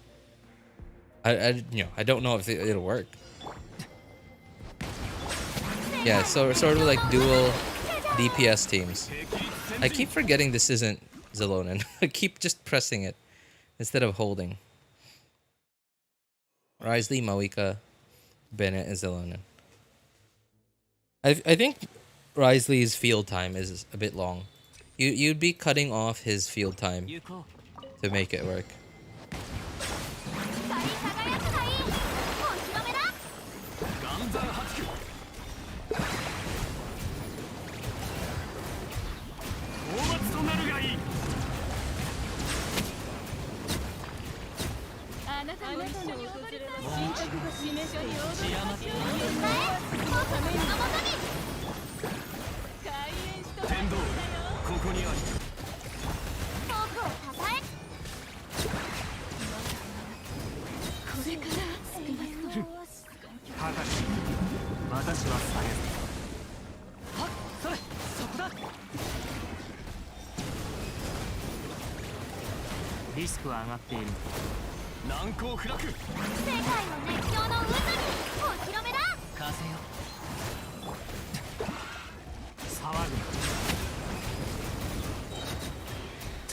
Speaker 2: I don't know if it'll work. Yeah, so sort of like dual DPS teams. I keep forgetting this isn't Zilonen. I keep just pressing it instead of holding. Wriothesley, Mavuika, Bennett, and Zilonen. I think Wriothesley's field time is a bit long. You'd be cutting off his field time to make it work.
Speaker 1: 私は下げず。
Speaker 5: はっ、それ、そこだ。
Speaker 1: リスクは上がっている。
Speaker 5: 難攻不落。
Speaker 3: 世界の熱狂の渦にお披露目だ。
Speaker 5: 風よ。
Speaker 1: 騒ぐ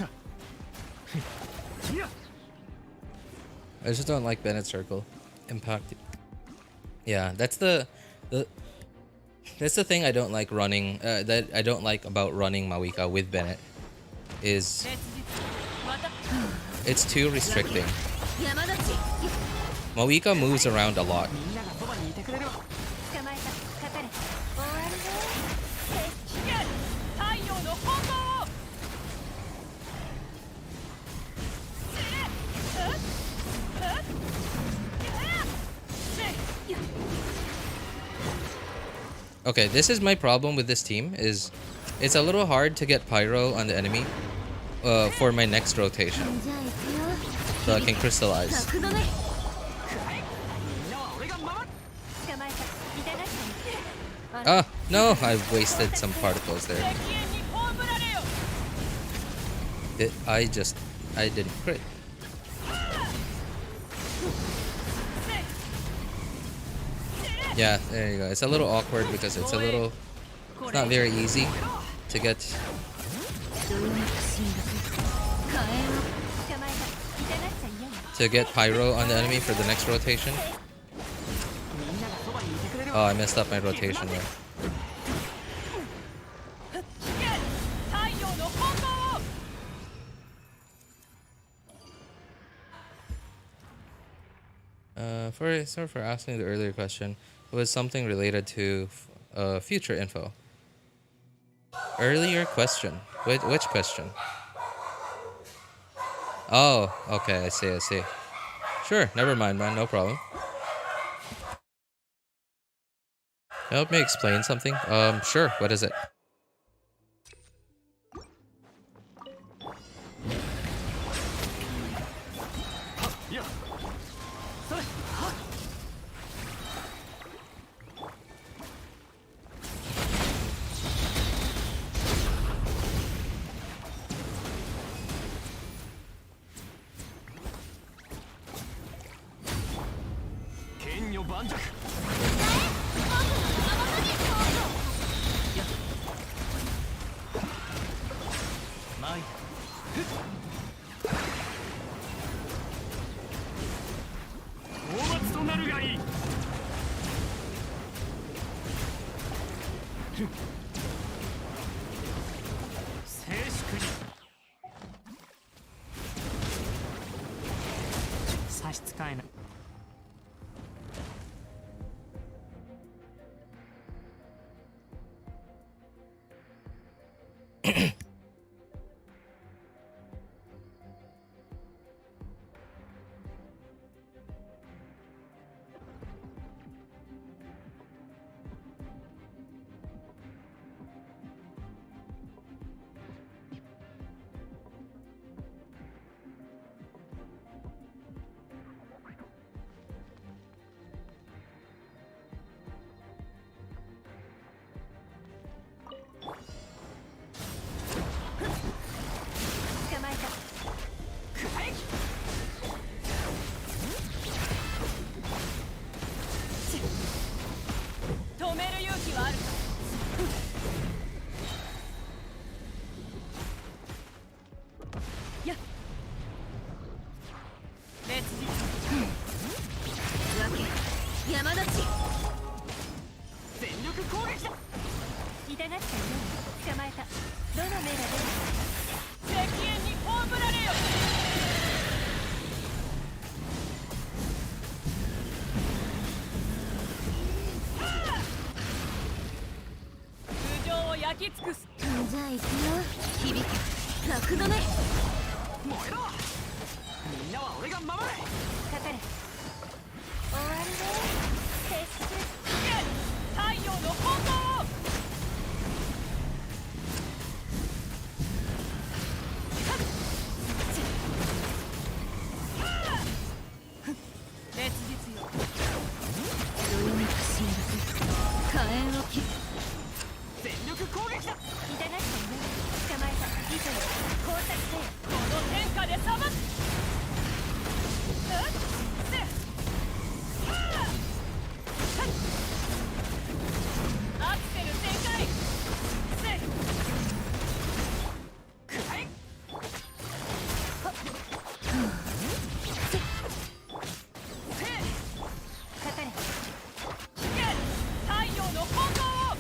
Speaker 1: な。いや
Speaker 2: I just don't like Bennett Circle. Impact. Yeah, that's that's the thing I don't like running. That I don't like about running Mavuika with Bennett is it's too restricting. Mavuika moves around a lot.
Speaker 5: みんながそばにいてくれるわ。
Speaker 3: 捕まえた。かかれ。終わるぞ。
Speaker 5: 太陽の炎。
Speaker 2: Okay, this is my problem with this team is it's a little hard to get pyro on the enemy for my next rotation.
Speaker 3: じゃあ行くよ。
Speaker 2: So I can crystallize.
Speaker 3: 角止め。
Speaker 5: みんなは俺が守る。
Speaker 3: 捕まえた。痛がって。
Speaker 2: Ah, no, I wasted some particles there.
Speaker 5: 敵縁に葬られよ。
Speaker 2: I didn't crit. Yeah, there you go. It's a little awkward because it's not very easy to get.
Speaker 3: 捕まえた。痛がっちゃ嫌よ。
Speaker 2: To get pyro on the enemy for the next rotation.
Speaker 5: みんながそばにいてくれる
Speaker 2: Oh,
Speaker 5: わ。
Speaker 2: I messed up my rotation there.
Speaker 5: 太陽の炎。
Speaker 2: Sorry for asking the earlier question. It was something related to future info. Earlier question. Which question? Oh, okay, I see. Sure, never mind, man, no problem. Help me explain something? Sure, what is it?
Speaker 5: 火炎を切る全力攻撃だ。
Speaker 3: 痛がっていない捕まえた以上工作せよ。
Speaker 5: この天下でさばく。アクセル全開。
Speaker 3: かかれ。
Speaker 5: 太陽の炎を。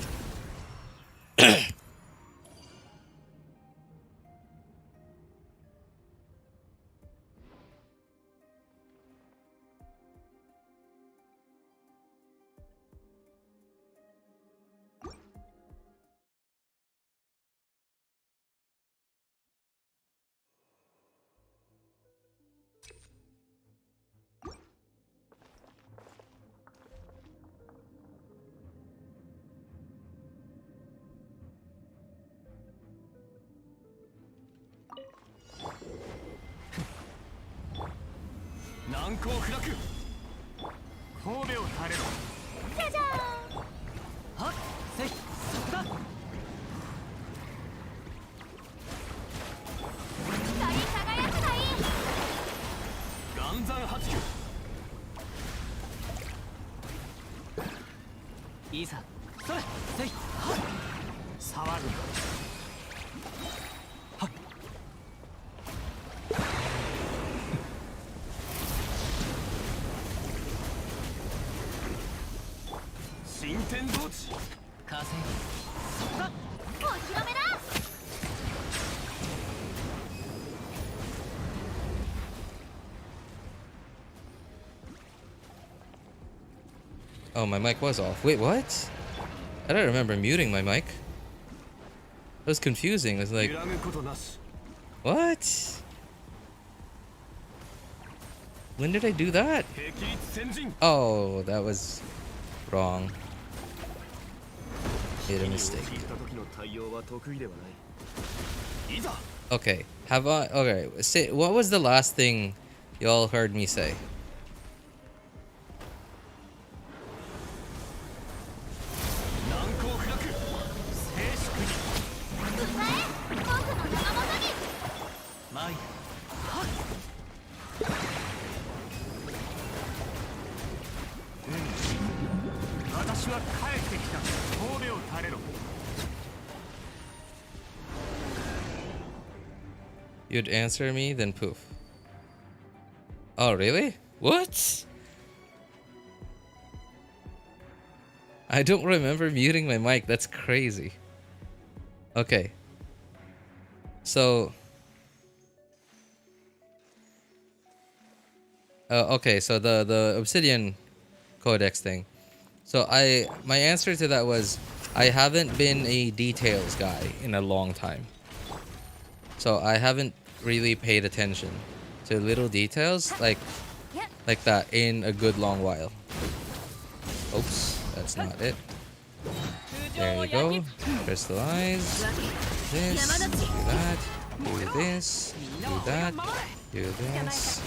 Speaker 5: 難攻不落。
Speaker 1: 神戸を垂れろ。
Speaker 3: じゃじゃ
Speaker 5: はっせいそこだ。
Speaker 3: ーん光り輝くがいい。
Speaker 5: 岩山八九。いいさそれせいはっ
Speaker 1: 騒ぐな。
Speaker 5: 新天道地火星そこだ。
Speaker 3: お披露目だ。
Speaker 2: Oh, my mic was off. Wait, what? I don't remember muting my mic. It was confusing. It was like,
Speaker 5: 揺らぐことなし。
Speaker 2: what? When did I do that?
Speaker 5: 霹靂先陣。
Speaker 2: Oh, that was wrong. Made a mistake.
Speaker 5: 引いた時の対応は得意ではない。いざ。
Speaker 2: Okay, have I? Okay, say what was the last thing y'all heard me say?
Speaker 5: 難攻不落。静粛に。
Speaker 3: 迎え僕の名元に。
Speaker 5: 前。
Speaker 1: 私は帰ってきた。神戸を垂れろ。
Speaker 2: You'd answer me, then poof. Oh, really? What? I don't remember muting my mic. That's crazy. Okay. So. Okay, so the Obsidian Codex thing. So my answer to that was I haven't been a details guy in a long time. So I haven't really paid attention to little details like that in a good long while. Oops, that's not it. There you go. Crystallize. This. Do that. Do this. Do that. Do this.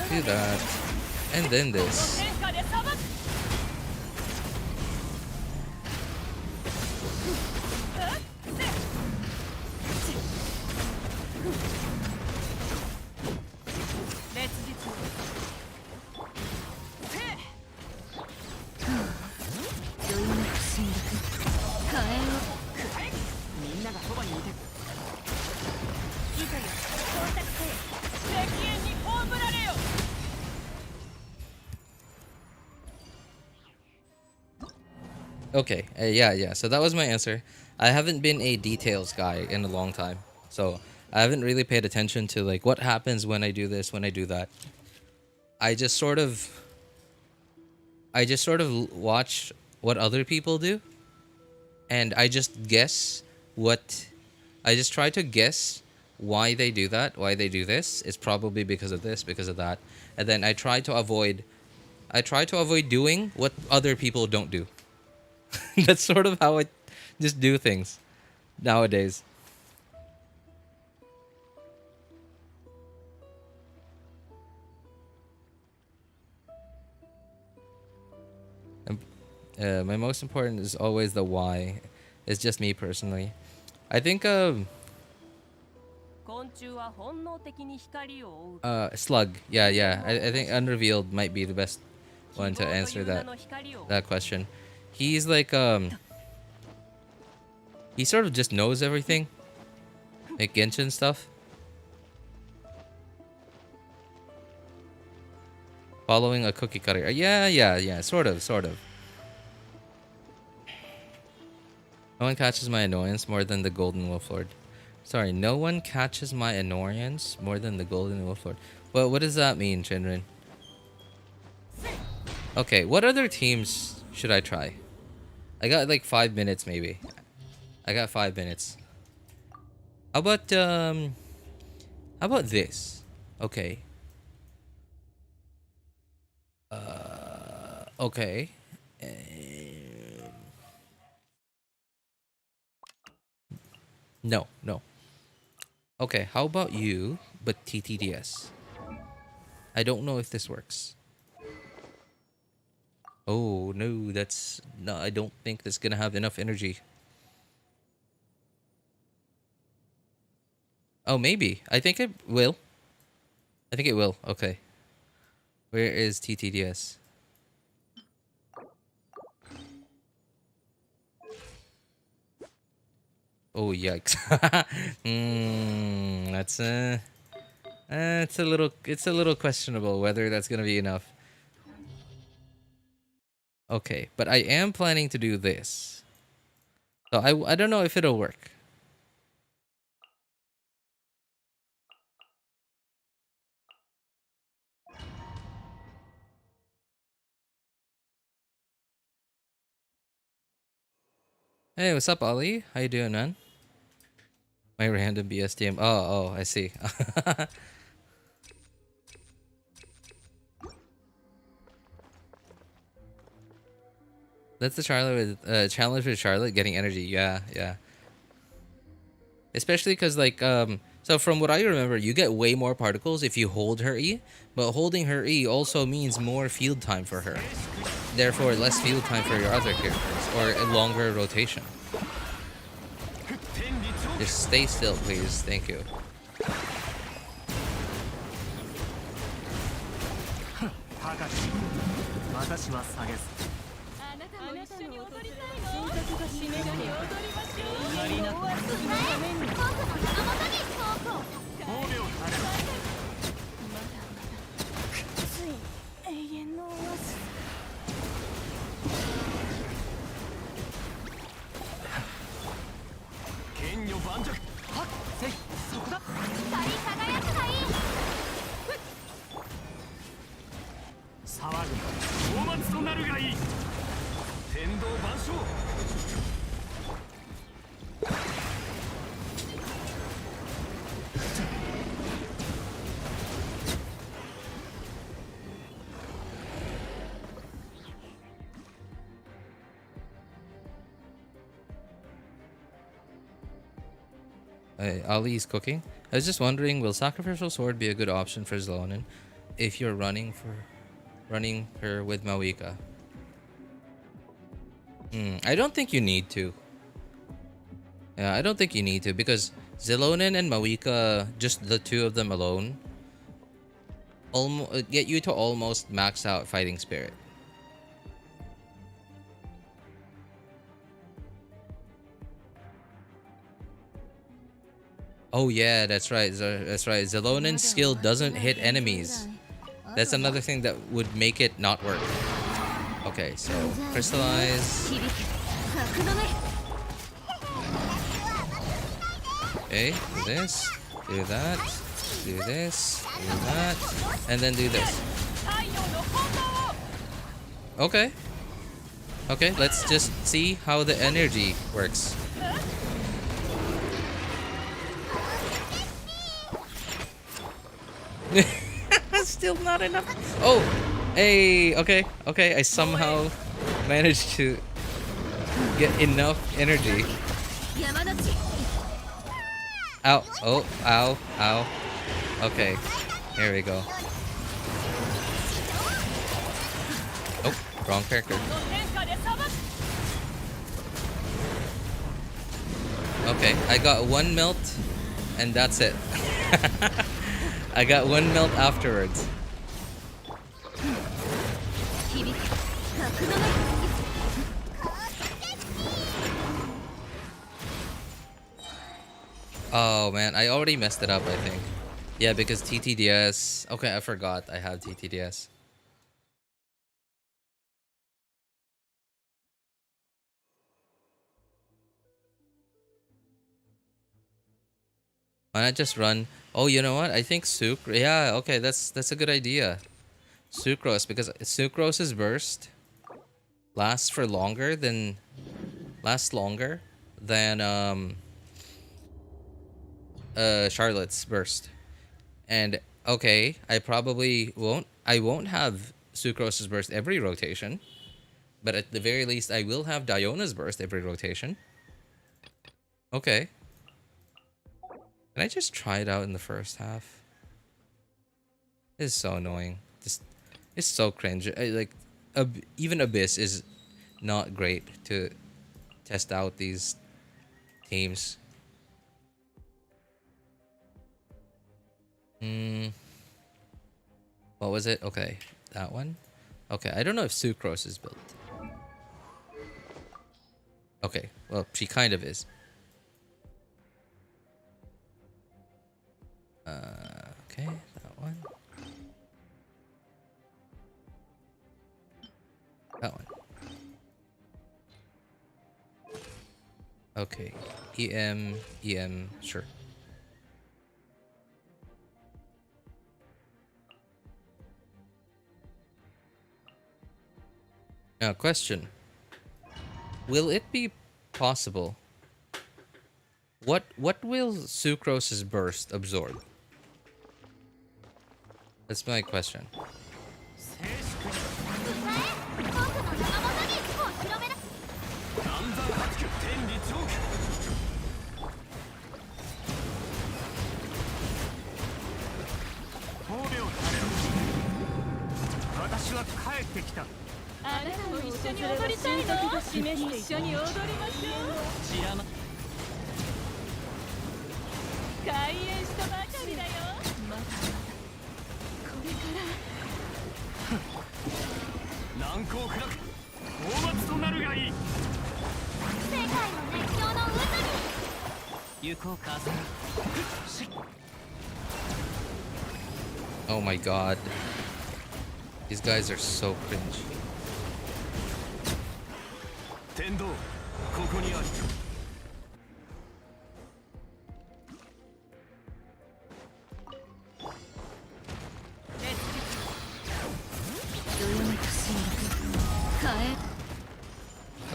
Speaker 2: Do that. And then this.
Speaker 5: 天下でさばく。烈日。
Speaker 4: 余韻の侵略火炎を
Speaker 5: みんながそばにいて。
Speaker 3: いざよ工作せよ。
Speaker 5: 敵縁に葬られよ。
Speaker 2: Okay, yeah. So that was my answer. I haven't been a details guy in a long time. So I haven't really paid attention to like what happens when I do this, when I do that. I just sort of watch what other people do, and I just try to guess why they do that, why they do this. It's probably because of this, because of that. And then I try to avoid doing what other people don't do. That's sort of how I just do things nowadays. My most important is always the why. It's just me personally. I think slug. Yeah. I think unrevealed might be the best one to answer that question. He's like he sort of just knows everything, like Genshin stuff. Following a cookie cutter. Yeah. Sort of. No one catches my annoyance more than the Golden Wolf Lord. Sorry, no one catches my annoyance more than the Golden Wolf Lord. Well, what does that mean, Shinrin? Okay, what other teams should I try? I got like 5 minutes maybe. I got 5 minutes. How about this? Okay. Okay. No. Okay, how about you, but TTDS? I don't know if this works. Oh, no, I don't think that's gonna have enough energy. Oh, maybe. I think it will. Okay. Where is TTDS? Oh, yikes. That's it's a little questionable whether that's gonna be enough. Okay, but I am planning to do this. So I don't know if it'll work. Hey, what's up, Ollie? How you doing, man? My random BSDM. Oh, I see. That's the challenge with Charlotte getting energy. Yeah. Especially because so from what I remember, you get way more particles if you hold her E, but holding her E also means more field time for her. Therefore, less field time for your other characters, or a longer rotation. Just stay still, please. Thank you. Ali's cooking. I was just wondering, will Sacrificial Sword be a good option for Zlonin if you're running her with Mavuika? I don't think you need to. Yeah, I don't think you need to, because Zlonin and Mavuika, just the two of them alone, get you to almost max out fighting spirit. Oh yeah, that's right. Zalonin's skill doesn't hit enemies. That's another thing that would make it not work. Okay, so crystallize. Okay, do this, do that, do this, do that, and then do this. Okay. Okay, let's just see how the energy works. Still not enough. Oh, hey, okay. I somehow managed to get enough energy. Ow, oh, ow. Okay, here we go. Oh, wrong character. Okay, I got one melt, and that's it. I got one melt afterwards. Oh man, I already messed it up, I think. Yeah, because TTDS. Okay, I forgot I have TTDS. Why not just run? Oh, you know what? I think Sucrose. Yeah, okay, that's a good idea. Sucrose, because Sucrose's burst lasts longer than Charlotte's burst. And okay, I won't have Sucrose's burst every rotation, but at the very least I will have Diona's burst every rotation. Okay. Can I just try it out in the first half? This is so annoying. It's so cringe. Even Abyss is not great to test out these teams. What was it? Okay, that one. Okay, I don't know if Sucrose is built. Okay, well, she kind of is. Okay, that one. That one. Okay, EM, sure. Now, question. Will it be possible? What will Sucrose's burst absorb? That's my question. Oh my god. These guys are so cringe.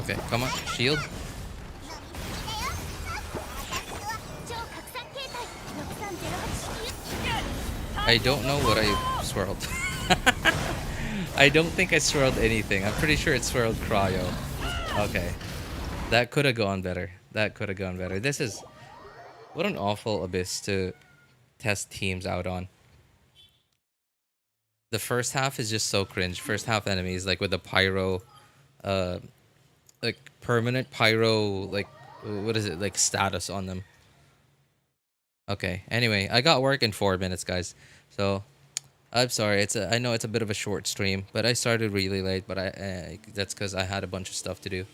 Speaker 2: Okay, come on, shield. I don't know what I swirled. I don't think I swirled anything. I'm pretty sure it swirled cryo. Okay. That could have gone better. That could have gone better. This is... What an awful abyss to test teams out on. The first half is just so cringe. First half enemies, like with the pyro... like permanent pyro, like... What is it? Like status on them. Okay. Anyway, I got work in 4 minutes, guys. So... I'm sorry, I know it's a bit of a short stream, but I started really late, but that's because I had a bunch of stuff to do.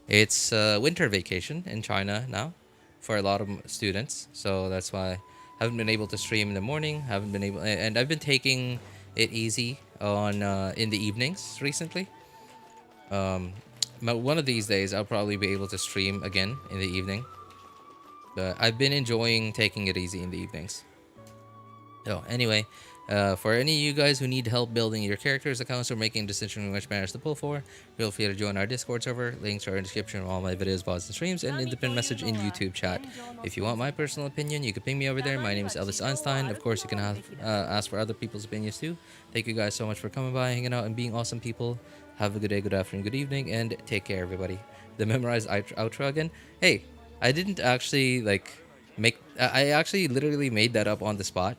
Speaker 2: It's winter vacation in China now for a lot of students, so that's why I haven't been able to stream in the morning, and I've been taking it easy on in the evenings recently. One of these days I'll probably be able to stream again in the evening, but I've been enjoying taking it easy in the evenings. So anyway, for any of you guys who need help building your characters, accounts, or making a decision on which banners to pull for, feel free to join our Discord server. Links are in the description of all my videos, VODs, and streams, and in the pinned message in YouTube chat. If you want my personal opinion, you can ping me over there. My name is Ellis Einstein. Of course, you can ask for other people's opinions too. Thank you guys so much for coming by, hanging out, and being awesome people. Have a good day, good afternoon, good evening, and take care, everybody. The memorized outro again. Hey, I didn't actually I actually literally made that up on the spot.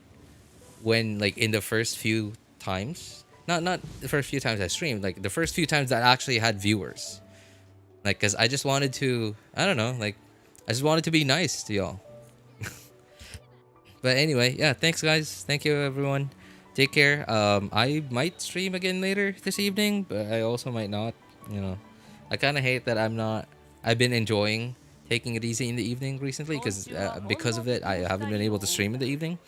Speaker 2: When like in the first few times, not the first few times I streamed, like the first few times that I actually had viewers, Like, cause I just wanted to, I don't know, like, I just wanted to be nice to y'all. But anyway, yeah, thanks guys. Thank you everyone. Take care. I might stream again later this evening, but I also might not. You know, I kind of hate that I've been enjoying taking it easy in the evening recently because of it, I haven't been able to stream in the evening.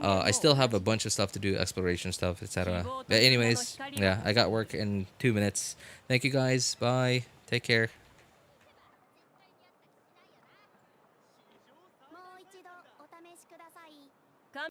Speaker 2: I still have a bunch of stuff to do, exploration stuff, etc. But anyways, yeah, I got work in 2 minutes. Thank you guys. Bye. Take care.